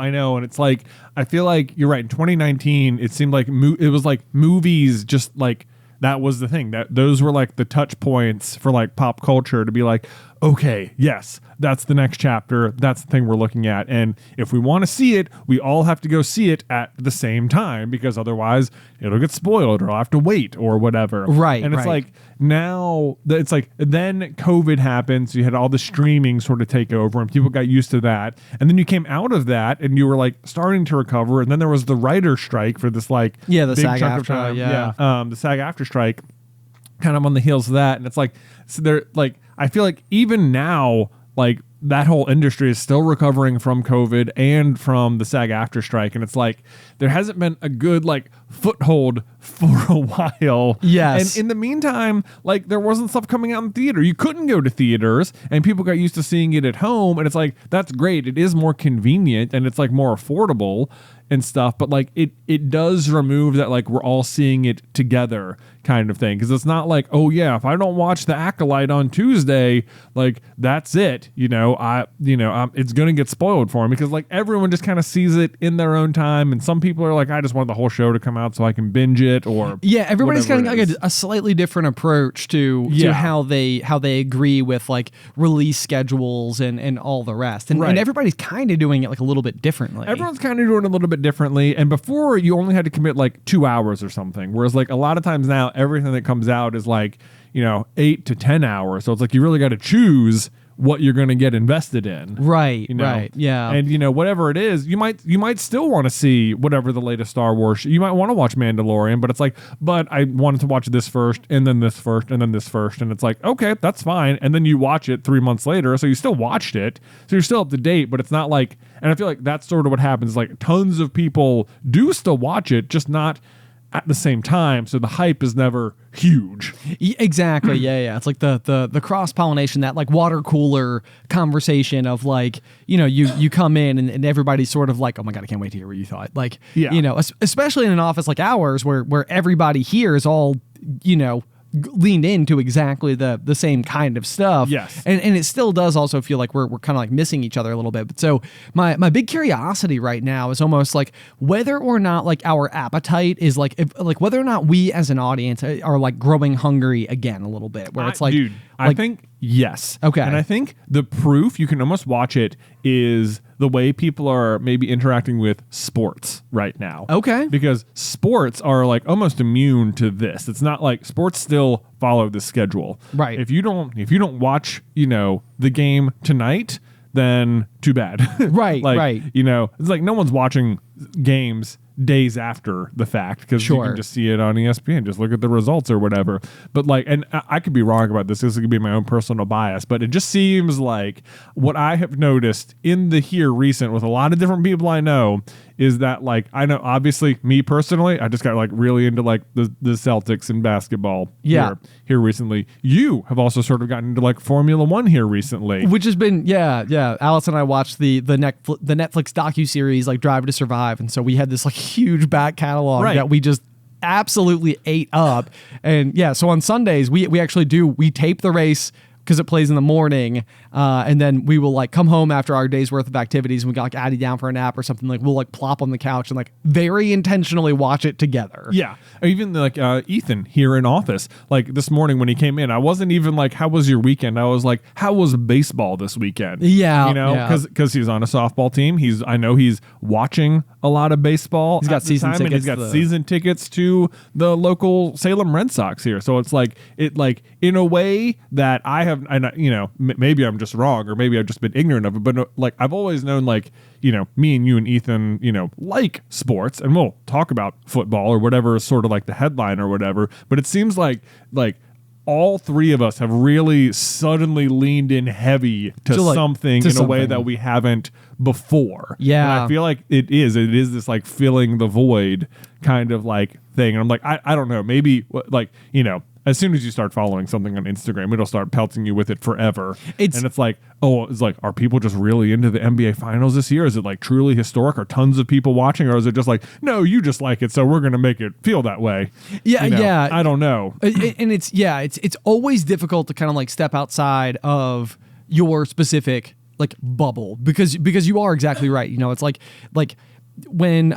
know. And it's like, I feel like you're right. In 2019, it seemed like it was like movies just like that was the thing, that those were like the touch points for like pop culture to be like, okay, yes, that's the next chapter. That's the thing we're looking at. And if we want to see it, we all have to go see it at the same time, because otherwise it'll get spoiled or I'll have to wait or whatever. Right. And it's like, now it's like, then COVID happened. So you had all the streaming sort of take over and people got used to that. And then you came out of that and you were like starting to recover. And then there was the writer strike for this like the big SAG chunk after, of time. The SAG after strike, kind of on the heels of that. And it's like, so they're like, I feel like even now, like that whole industry is still recovering from COVID and from the SAG after strike. And it's like, there hasn't been a good like foothold for a while. Yes. And in the meantime, like there wasn't stuff coming out in theater. You couldn't go to theaters and people got used to seeing it at home. And it's like, that's great. It is more convenient and it's like more affordable and stuff, but like it does remove that like we're all seeing it together kind of thing, because it's not like, oh yeah, if I don't watch The Acolyte on Tuesday, like that's it, it's gonna get spoiled for me, because like everyone just kind of sees it in their own time, and some people are like, I just want the whole show to come out so I can binge it, or everybody's kind of like a slightly different approach to how they agree with like release schedules and all the rest, and everybody's kind of doing it like a little bit differently. Everyone's kind of doing it a little bit differently, and before you only had to commit like 2 hours or something, whereas like a lot of times now everything that comes out is like 8 to 10 hours, so it's like you really got to choose what you're going to get invested in. Right. And whatever it is, you might still want to see whatever the latest Star Wars. You might want to watch Mandalorian, but it's like, but I wanted to watch this first, and then this first, and then this first, and it's like, okay, that's fine. And then you watch it 3 months later, so you still watched it, so you're still up to date. But it's not like, and I feel like that's sort of what happens. Like tons of people do still watch it, just not at the same time, so the hype is never huge. Exactly. Yeah. It's like the cross pollination, that like water cooler conversation of like, you come in and everybody's sort of like, oh my god, I can't wait to hear what you thought. Like, especially in an office like ours where everybody here is all leaned into exactly the same kind of stuff. Yes. And it still does also feel like we're kind of like missing each other a little bit. But so my big curiosity right now is almost like whether or not like our appetite is like, whether or not we as an audience are like growing hungry again a little bit, where it's like, dude, I think yes. Okay. And I think the proof, you can almost watch it, is the way people are maybe interacting with sports right now. Okay. Because sports are like almost immune to this. It's not like sports still follow the schedule. Right. If you don't watch, the game tonight, then too bad. Right. Right. It's like no one's watching games days after the fact, because you can just see it on ESPN, just look at the results or whatever. But like, and I could be wrong about this could be my own personal bias, but it just seems like what I have noticed in the here recent with a lot of different people I know is that like, I know obviously me personally, I just got like really into like the Celtics and basketball here recently. You have also sort of gotten into like Formula One here recently, which has been Alice and I watched the Netflix docuseries like Drive to Survive, and so we had this like huge back catalog that we just absolutely ate up. And so on Sundays we actually we tape the race because it plays in the morning, and then we will like come home after our day's worth of activities and we got like Addie down for a nap or something, like we'll like plop on the couch and like very intentionally watch it together. Yeah. Even like Ethan here in office, like this morning when he came in, I wasn't even like, how was your weekend? I was like, how was baseball this weekend? Because he's on a softball team. I know he's watching a lot of baseball. He's got season tickets. And he's got season tickets to the local Salem Red Sox here. So it's like, in a way that I have, and maybe I'm just wrong, or maybe I've just been ignorant of it, but like I've always known like, me and you and Ethan, like sports, and we'll talk about football or whatever is sort of like the headline or whatever. But it seems like all three of us have really suddenly leaned in heavy to something in a way that we haven't before. Yeah. And I feel like it is this like filling the void kind of like thing. And I'm like, I don't know, maybe like, as soon as you start following something on Instagram, it'll start pelting you with it forever. And it's like, are people just really into the NBA Finals this year? Is it like truly historic? Are tons of people watching? Or is it just like, no, you just like it, so we're going to make it feel that way? Yeah. I don't know. And it's always difficult to kind of like step outside of your specific like bubble, because you are exactly right. It's like when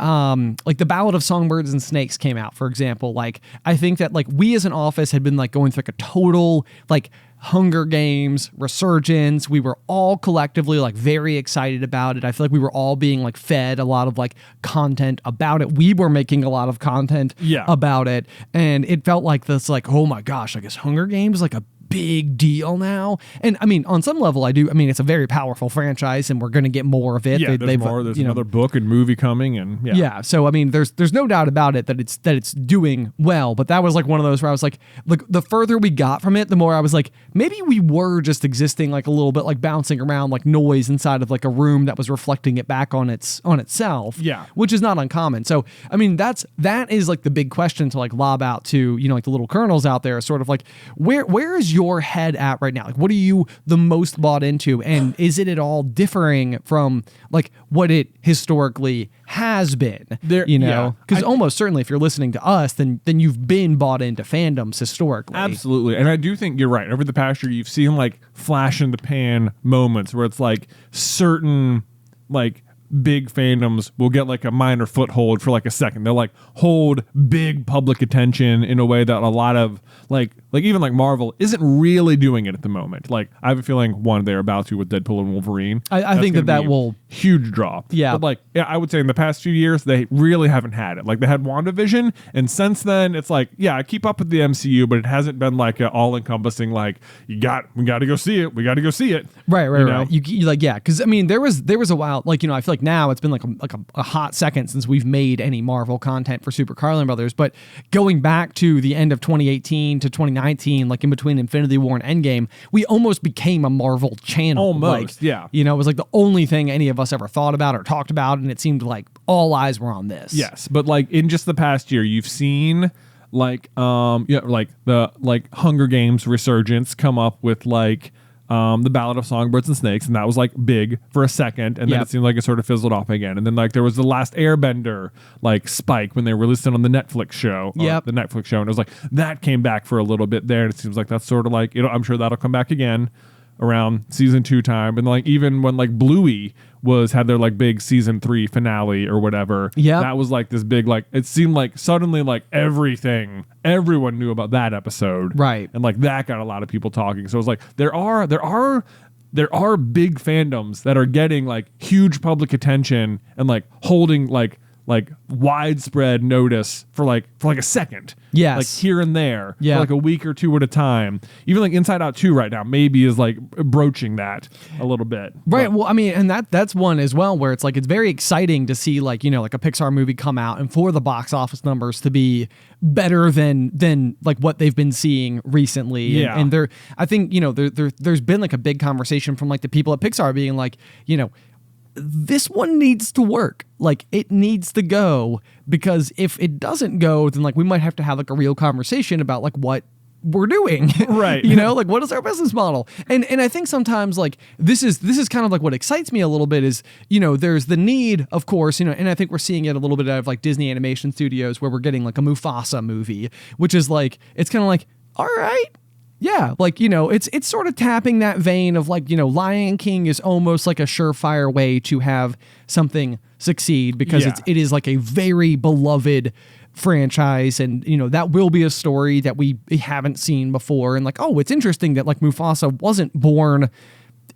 like the Ballad of Songbirds and Snakes came out, for example, like I think that like we as an office had been like going through like a total like Hunger Games resurgence. We were all collectively like very excited about it. I feel like we were all being like fed a lot of like content about it. We were making a lot of content about it, and it felt like this like, oh my gosh, I guess Hunger Games like a big deal now. And I mean, on some level, it's a very powerful franchise, and we're going to get more of it. Yeah, there's more. There's another book and movie coming, and So I mean, there's no doubt about it that it's doing well. But that was like one of those where I was like, look, the further we got from it, the more I was like, maybe we were just existing like a little bit like bouncing around like noise inside of like a room that was reflecting it back on itself. Yeah, which is not uncommon. So I mean, that is like the big question to like lob out to like the little kernels out there, sort of like where is your head at right now? Like, what are you the most bought into, and is it at all differing from like what it historically has been? Because almost certainly, if you're listening to us, then you've been bought into fandoms historically. Absolutely, and I do think you're right. Over the past year, you've seen like flash in the pan moments where it's like certain like big fandoms will get like a minor foothold for like a second. They'll like hold big public attention in a way that a lot of like even like Marvel isn't really doing it at the moment. Like I have a feeling they're about to with Deadpool and Wolverine. I think that will huge draw. Yeah. But like I would say in the past few years they really haven't had it. Like they had WandaVision, and since then it's like I keep up with the MCU, but it hasn't been like an all encompassing like we got to go see it. We got to go see it. Right. You like because I mean there was a while like I feel like now it's been like a hot second since we've made any Marvel content for Super Carlin Brothers, but going back to the end of 2018 to 2019, like in between Infinity War and Endgame, we almost became a Marvel channel. Almost, like, it was like the only thing any of us ever thought about or talked about, and it seemed like all eyes were on this. Yes, but like in just the past year, you've seen like like the like Hunger Games resurgence come up with like the Ballad of Songbirds and Snakes, and that was like big for a second, and then it seemed like it sort of fizzled off again. And then like there was the Last Airbender like spike when they released it on the Netflix show. And it was like that came back for a little bit there, and it seems like that's sort of like I'm sure that'll come back again around season 2 time. And like even when like Bluey had their like big season 3 finale or whatever, that was like this big like it seemed like suddenly like everyone knew about that episode, right? And like that got a lot of people talking. So it's like there are big fandoms that are getting like huge public attention and like holding like widespread notice for like a second. Yes. Like here and there. For like a week or two at a time. Even like Inside Out 2 right now maybe is like broaching that a little bit. Right. But, well, I mean, and that's one as well where it's like it's very exciting to see like, like a Pixar movie come out and for the box office numbers to be better than like what they've been seeing recently. Yeah. And there I think, there's been like a big conversation from like the people at Pixar being like, this one needs to work. Like it needs to go, because if it doesn't go, then like we might have to have like a real conversation about like what we're doing. Right. Like what is our business model? And I think sometimes like this is kind of like what excites me a little bit is, there's the need, of course, and I think we're seeing it a little bit out of like Disney Animation Studios where we're getting like a Mufasa movie, which is like, it's kind of like, all right. Yeah, like, it's sort of tapping that vein of like, Lion King is almost like a surefire way to have something succeed because it is like a very beloved franchise, and that will be a story that we haven't seen before, and like, oh, it's interesting that like Mufasa wasn't born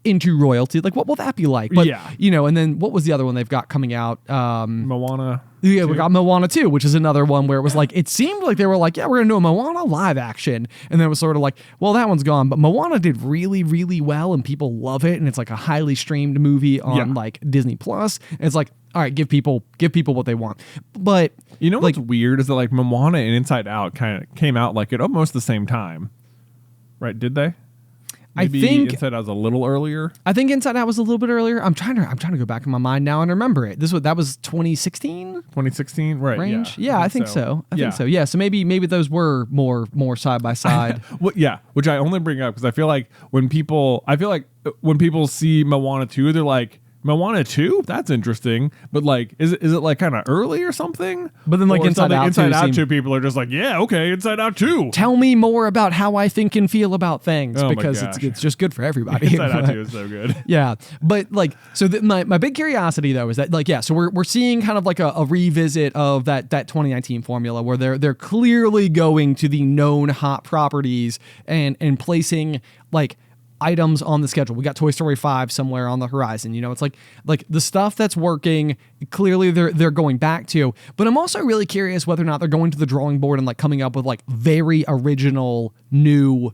into royalty. Like, what will that be like? But, and then what was the other one they've got coming out? Moana. Yeah, we got Moana 2, which is another one where it was like, it seemed like they were like, yeah, we're going to do a Moana live action. And then it was sort of like, well, that one's gone. But Moana did really, really well and people love it. And it's like a highly streamed movie on like Disney Plus. And it's like, all right, give people what they want. But what's weird is that like Moana and Inside Out kind of came out like at almost the same time. Right? Did they? Maybe I think Inside Out was a little earlier. I think Inside Out was a little bit earlier. I'm trying to go back in my mind now and remember it. That was 2016. 2016, right? Range. Yeah, I think so. I think so. Yeah, so maybe those were more side by side. Well, yeah, which I only bring up because I feel like when people see Moana 2, they're like, Moana 2? That's interesting. But like, is it like kind of early or something? But then like or Inside Out, Inside Out 2 seemed, people are just like, yeah, okay, Inside Out 2. tell me more about how I think and feel about things, Oh my because gosh. it's just good for everybody. Inside Out 2 is so good. Yeah, but like, so my big curiosity though is that like, yeah, so we're seeing kind of like a revisit of that 2019 formula where they're clearly going to the known hot properties and placing like items on the schedule. We got Toy Story 5 somewhere on the horizon. You know, it's like the stuff that's working, clearly they're going back to. But I'm also really curious whether or not they're going to the drawing board and like coming up with like very original new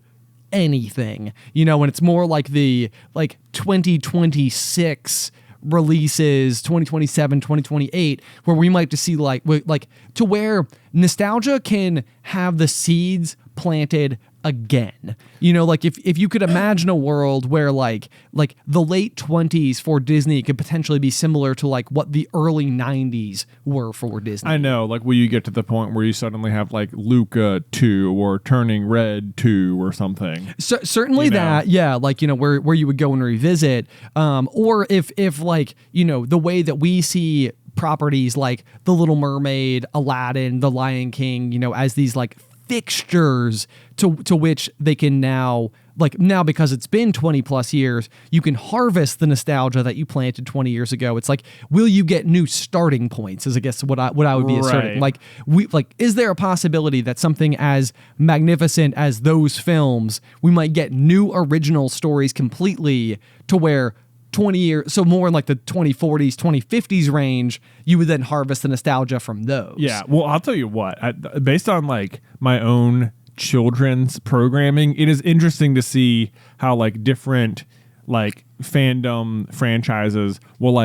anything. You know, and it's more like the like 2026 releases, 2027, 2028, where we might just see like to where nostalgia can have the seeds planted again. You know, like if you could imagine a world where like the late 20s for Disney could potentially be similar to like what the early 90s were for Disney. I know, like will you get to the point where you suddenly have like Luca 2 or Turning Red 2 or something? So, certainly You know? that, yeah, like, you know, where you would go and revisit, or if like, you know, the way that we see properties like The Little Mermaid, Aladdin, The Lion King, you know, as these like fixtures to which they can now because it's been 20 plus years, you can harvest the nostalgia that you planted 20 years ago. It's like, will you get new starting points is I guess what I would be asserting. Right. Is there a possibility that something as magnificent as those films, we might get new original stories completely to where 20 years, so more in like the 2040s, 2050s range, you would then harvest the nostalgia from those. Yeah, well, I'll tell you what, based on like my own children's programming, it is interesting to see how like different like fandom franchises will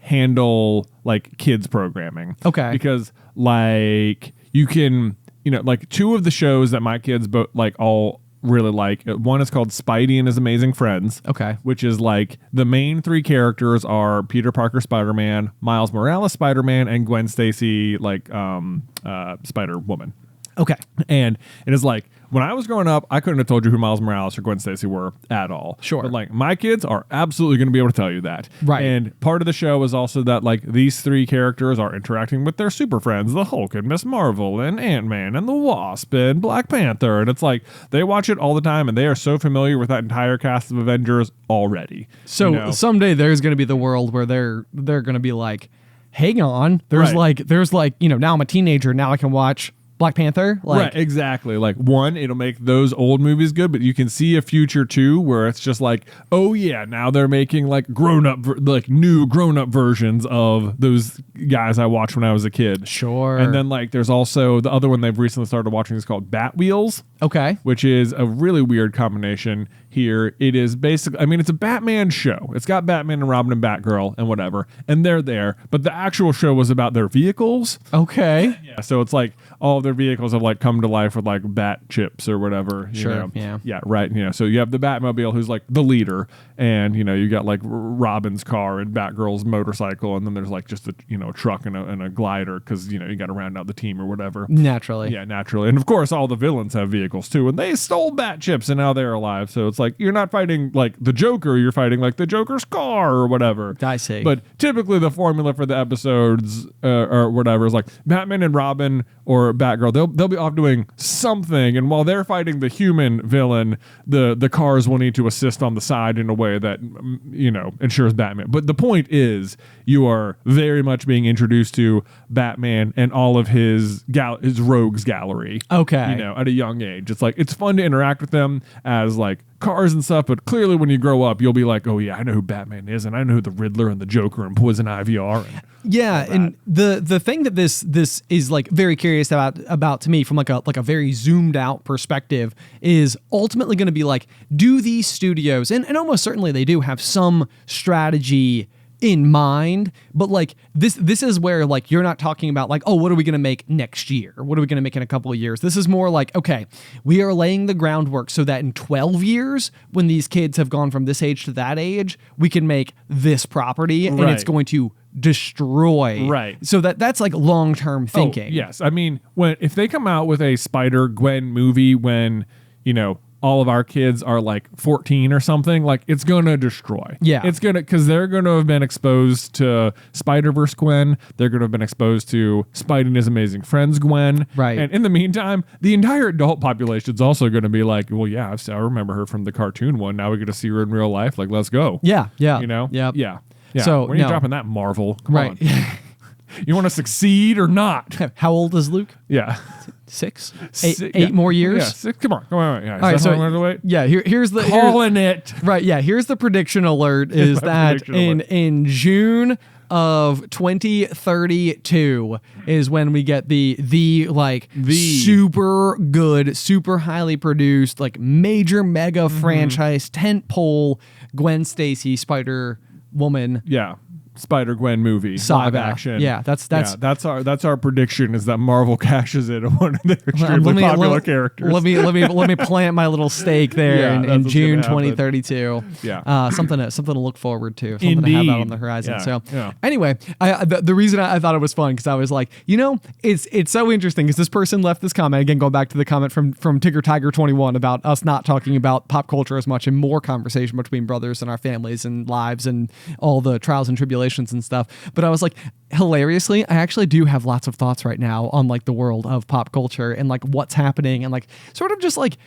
handle like kids programming. Okay. Because like you can, you know, like two of the shows that my kids both like all really like, one is called Spidey and His Amazing Friends. Okay. Which is like the main three characters are Peter Parker Spider-Man, Miles Morales Spider-Man, and Gwen Stacy like Spider-Woman. Okay. And it is like, when I was growing up, I couldn't have told you who Miles Morales or Gwen Stacy were at all. Sure. But like my kids are absolutely going to be able to tell you that. Right. And part of the show is also that like these three characters are interacting with their super friends, the Hulk and Miss Marvel and Ant-Man and the Wasp and Black Panther. And it's like, they watch it all the time and they are so familiar with that entire cast of Avengers already. So you know? someday there's going to be the world where they're going to be like, hang on, there's Right. like, you know, now I'm a teenager, now I can watch Black Panther. Like, right, exactly. Like one, it'll make those old movies good, but you can see a future too where it's just like, oh yeah, now they're making like new grown up versions of those guys I watched when I was a kid. Sure. And then like there's also the other one they've recently started watching is called Bat Wheels. Okay. Which is a really weird combination here. It is basically, I mean, it's a Batman show. It's got Batman and Robin and Batgirl and whatever, and they're there, but the actual show was about their vehicles. Okay. Yeah, so it's like all of their vehicles have like come to life with like bat chips or whatever. You Sure, know? yeah. Yeah, right. You know, so you have the Batmobile who's like the leader, and you know, you got like Robin's car and Batgirl's motorcycle, and then there's like just a truck and a glider because you know you got to round out the team or whatever. Naturally. Yeah, naturally. And of course all the villains have vehicles too, and they stole bat chips and now they're alive. So it's like you're not fighting like the Joker, you're fighting like the Joker's car or whatever. I see. But typically the formula for the episodes or whatever is like Batman and Robin or Batgirl, they'll be off doing something, and while they're fighting the human villain, the cars will need to assist on the side in a way that ensures Batman. But the point is, you are very much being introduced to Batman and all of his rogues gallery. Okay. At a young age, it's like it's fun to interact with them as like cars and stuff, but clearly when you grow up, you'll be like, oh yeah, I know who Batman is, and I know who the Riddler and the Joker and Poison Ivy are. Yeah, and the thing that this is like very curious about to me from like a very zoomed out perspective is ultimately going to be like, do these studios, and almost certainly they do have some strategy in mind, but like this is where like you're not talking about like, oh, what are we going to make next year? What are we going to make in a couple of years? This is more like, okay, we are laying the groundwork so that in 12 years, when these kids have gone from this age to that age, we can make this property and it's going to destroy. Right. So that's like long-term thinking. Oh, yes. I mean, if they come out with a Spider-Gwen movie when, all of our kids are like 14 or something, like it's gonna destroy. Yeah. It's gonna, because they're gonna have been exposed to Spider-Verse Gwen. They're gonna have been exposed to Spidey and His Amazing Friends Gwen. Right. And in the meantime, the entire adult population is also gonna be like, well, yeah, I remember her from the cartoon one. Now we get to see her in real life. Like, let's go. Yeah. Yeah. You know? Yeah. Yeah. Yeah. So, when are you no. dropping that, Marvel? Come Right. on. You want to succeed or not? How old is Luke? Yeah. 6? Si- Eight more years? Yeah, 6. Come on. Yeah. All right, so here's the calling it. Right, yeah. Here's the prediction alert: is that in June of 2032 is when we get the super good, super highly produced, like major mega franchise tentpole Gwen Stacy Spider Woman. Yeah. Spider-Gwen movie, Saga. live action. Yeah, that's our prediction, is that Marvel cashes in on one of their extremely popular characters. Let me plant my little stake there in June 2032. Yeah, something to look forward to. Something to have out on the horizon. Anyway, the reason I thought it was fun, because I was like, it's so interesting, because this person left this comment, again going back to the comment from Tigger Tiger 21 about us not talking about pop culture as much and more conversation between brothers and our families and lives and all the trials and tribulations and stuff. But I was like, hilariously, I actually do have lots of thoughts right now on like the world of pop culture and like what's happening, and like sort of just like,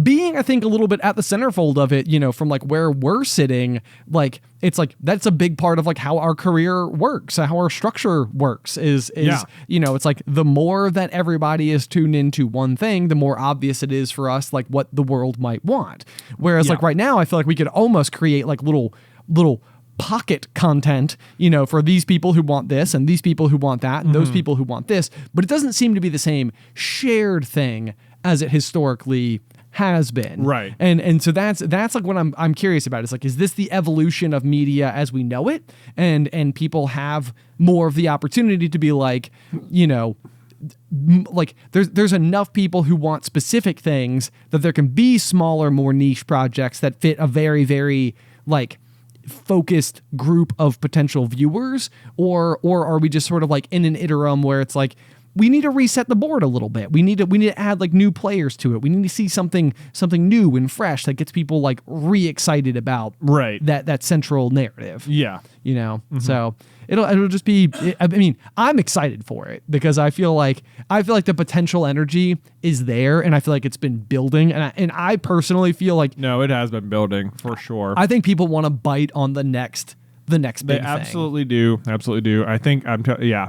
being, I think, a little bit at the centerfold of it, from like where we're sitting. Like, it's like, that's a big part of like how our career works, how our structure works is it's like the more that everybody is tuned into one thing, the more obvious it is for us like what the world might want. Whereas like right now, I feel like we could almost create like little pocket content, for these people who want this and these people who want that and those people who want this, but it doesn't seem to be the same shared thing as it historically has been. Right. And so that's like what I'm curious about. It's like, is this the evolution of media as we know it? And people have more of the opportunity to be like, like there's enough people who want specific things that there can be smaller, more niche projects that fit a very, very like focused group of potential viewers, or are we just sort of like in an interim where it's like, we need to reset the board a little bit. We need to add like new players to it. We need to see something new and fresh that gets people like re-excited about that central narrative. Yeah. So it'll just be, I mean, I'm excited for it because I feel like the potential energy is there, and I feel like it's been building, and I personally feel like, no, it has been building for sure. I think people want to bite on the next big thing. They absolutely do. I think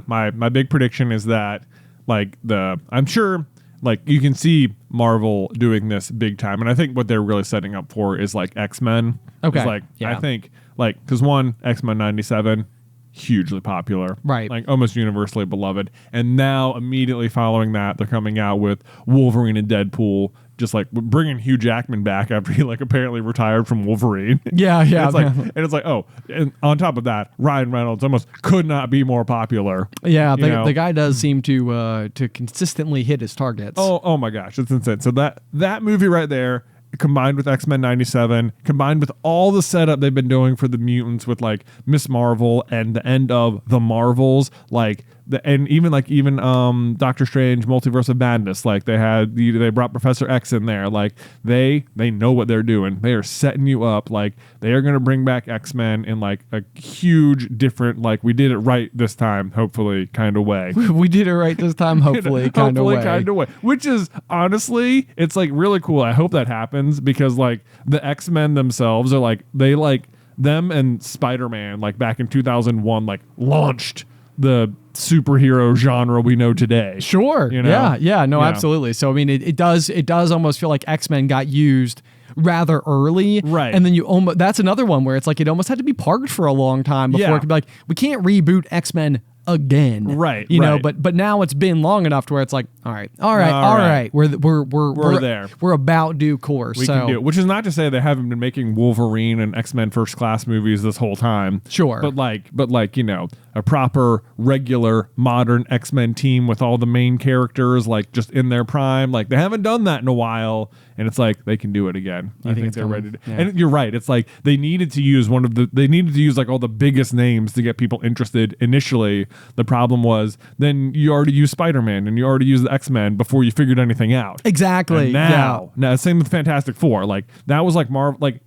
my big prediction is that like I'm sure like you can see Marvel doing this big time, and I think what they're really setting up for is like X-Men. Okay. It's like, I think like, because one, X-Men 97, hugely popular, right? Like almost universally beloved. And now immediately following that, they're coming out with Wolverine and Deadpool, just like bringing Hugh Jackman back after he like apparently retired from Wolverine. Yeah. And it's like, oh, and on top of that, Ryan Reynolds almost could not be more popular. Yeah, the guy does seem to consistently hit his targets. Oh my gosh, it's insane. So that movie right there, combined with X-Men 97, combined with all the setup they've been doing for the mutants with like Miss Marvel and the end of the Marvels, like even Doctor Strange Multiverse of Madness, like they brought Professor X in there, like they know what they're doing. They are setting you up, like they are going to bring back X-Men in like a huge different, like we did it right this time, hopefully kind of way. We did it right this time, hopefully kind of way. Which is honestly, it's like really cool. I hope that happens, because like the X-Men themselves are like, they like them and Spider-Man like back in 2001 like launched the superhero genre we know today. Sure. Absolutely. So I mean, it does almost feel like X-Men got used rather early, right? And then that's another one where it's like it almost had to be parked for a long time before it could be like, we can't reboot X-Men again, right? But now it's been long enough to where it's like, all right, we're there, we're about due course. We can do it. Which is not to say they haven't been making Wolverine and X-Men First Class movies this whole time. Sure, but like a proper regular modern X-Men team with all the main characters like just in their prime, like they haven't done that in a while, and it's like they can do it again. I think it's they're coming? ready to. Yeah. And you're right. It's like they needed to use like all the biggest names to get people interested initially. The problem was then you already used Spider-Man and you already used the X-Men before you figured anything out. Exactly. And now same with Fantastic Four. Like that was like Marvel. Like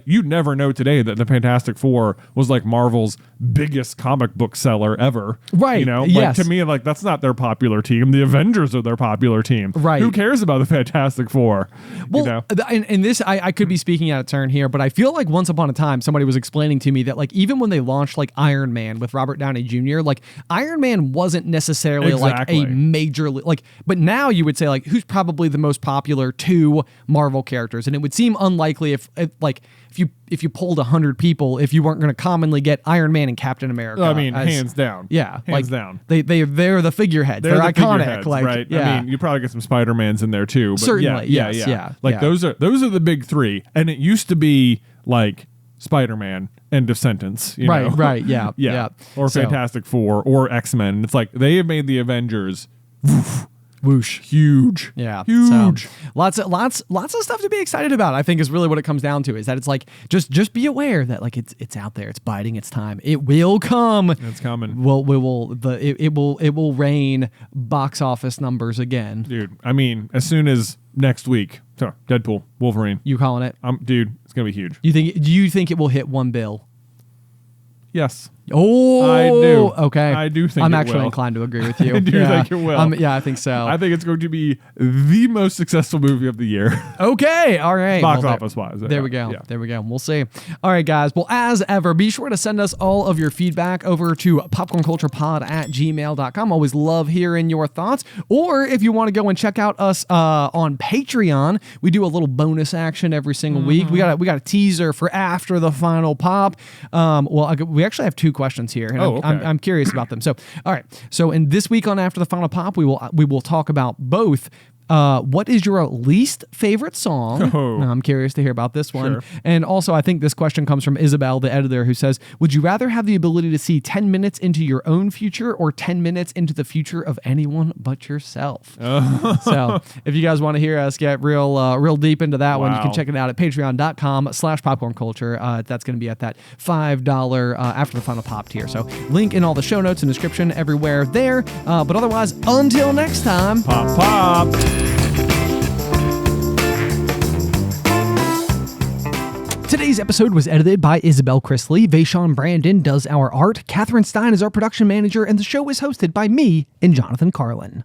you'd never know today that the Fantastic Four was like Marvel's biggest comic book seller ever. Right. You know, like Yes. to me, like that's not their popular team. The Avengers are their popular team. Right. Who cares about the Fantastic Four? Well, you know? and this, I could be speaking out of turn here, but I feel like once upon a time, somebody was explaining to me that like even when they launched like Iron Man with Robert Downey Jr., like Iron Man wasn't necessarily Exactly. like a major, like, but now you would say like who's probably the most popular two Marvel characters, and it would seem unlikely if you polled 100 people, if you weren't going to commonly get Iron Man and Captain America. I mean, hands down. Yeah, hands like, down. They're the figureheads. They're the iconic. figureheads, Like, right? yeah. I mean, you probably get some Spider-Mans in there too. But Certainly, yeah. yes, Like yeah. those are the big three, and it used to be like Spider-Man. End of sentence. You know? Right. Yeah. yeah. Or So- Fantastic Four or X-Men. It's like they have made the Avengers. Whoosh. Huge. Yeah. Huge. So, lots of stuff to be excited about, I think, is really what it comes down to, is that it's like just be aware that like it's out there, it's biding its time. It will come. It's coming. It will rain box office numbers again. Dude, I mean, as soon as next week, so Deadpool, Wolverine. You calling it? Dude, it's gonna be huge. Do you think it will hit $1 billion? Yes. Oh, I do. Okay. I do think I'm it actually will. inclined to agree with you. I do think it will. Yeah, I think so. I think it's going to be the most successful movie of the year. Okay. All right. Box Well, office wise. There we go. Yeah. There we go. We'll see. All right, guys. Well, as ever, be sure to send us all of your feedback over to popcornculturepod@gmail.com. Always love hearing your thoughts. Or if you want to go and check out us on Patreon, we do a little bonus action every single week. We got a teaser for after the final pop. We actually have two questions here, and okay. I'm curious about them. So, all right. So, in this week on After the Final Pop, we will talk about both. What is your least favorite song? Oh. Now, I'm curious to hear about this one. Sure. And also, I think this question comes from Isybelle, the editor, who says, would you rather have the ability to see 10 minutes into your own future or 10 minutes into the future of anyone but yourself? So if you guys want to hear us get real deep into that one, you can Wow. check it out at patreon.com/popcornculture. That's going to be at that $5 After the Final Pop tier. So link in all the show notes and description everywhere there. But otherwise, until next time. Pop, pop. Today's episode was edited by Isybelle Christley. Vaishon Brandon does our art. Catherine Stein is our production manager, and the show is hosted by me and Jonathan Carlin.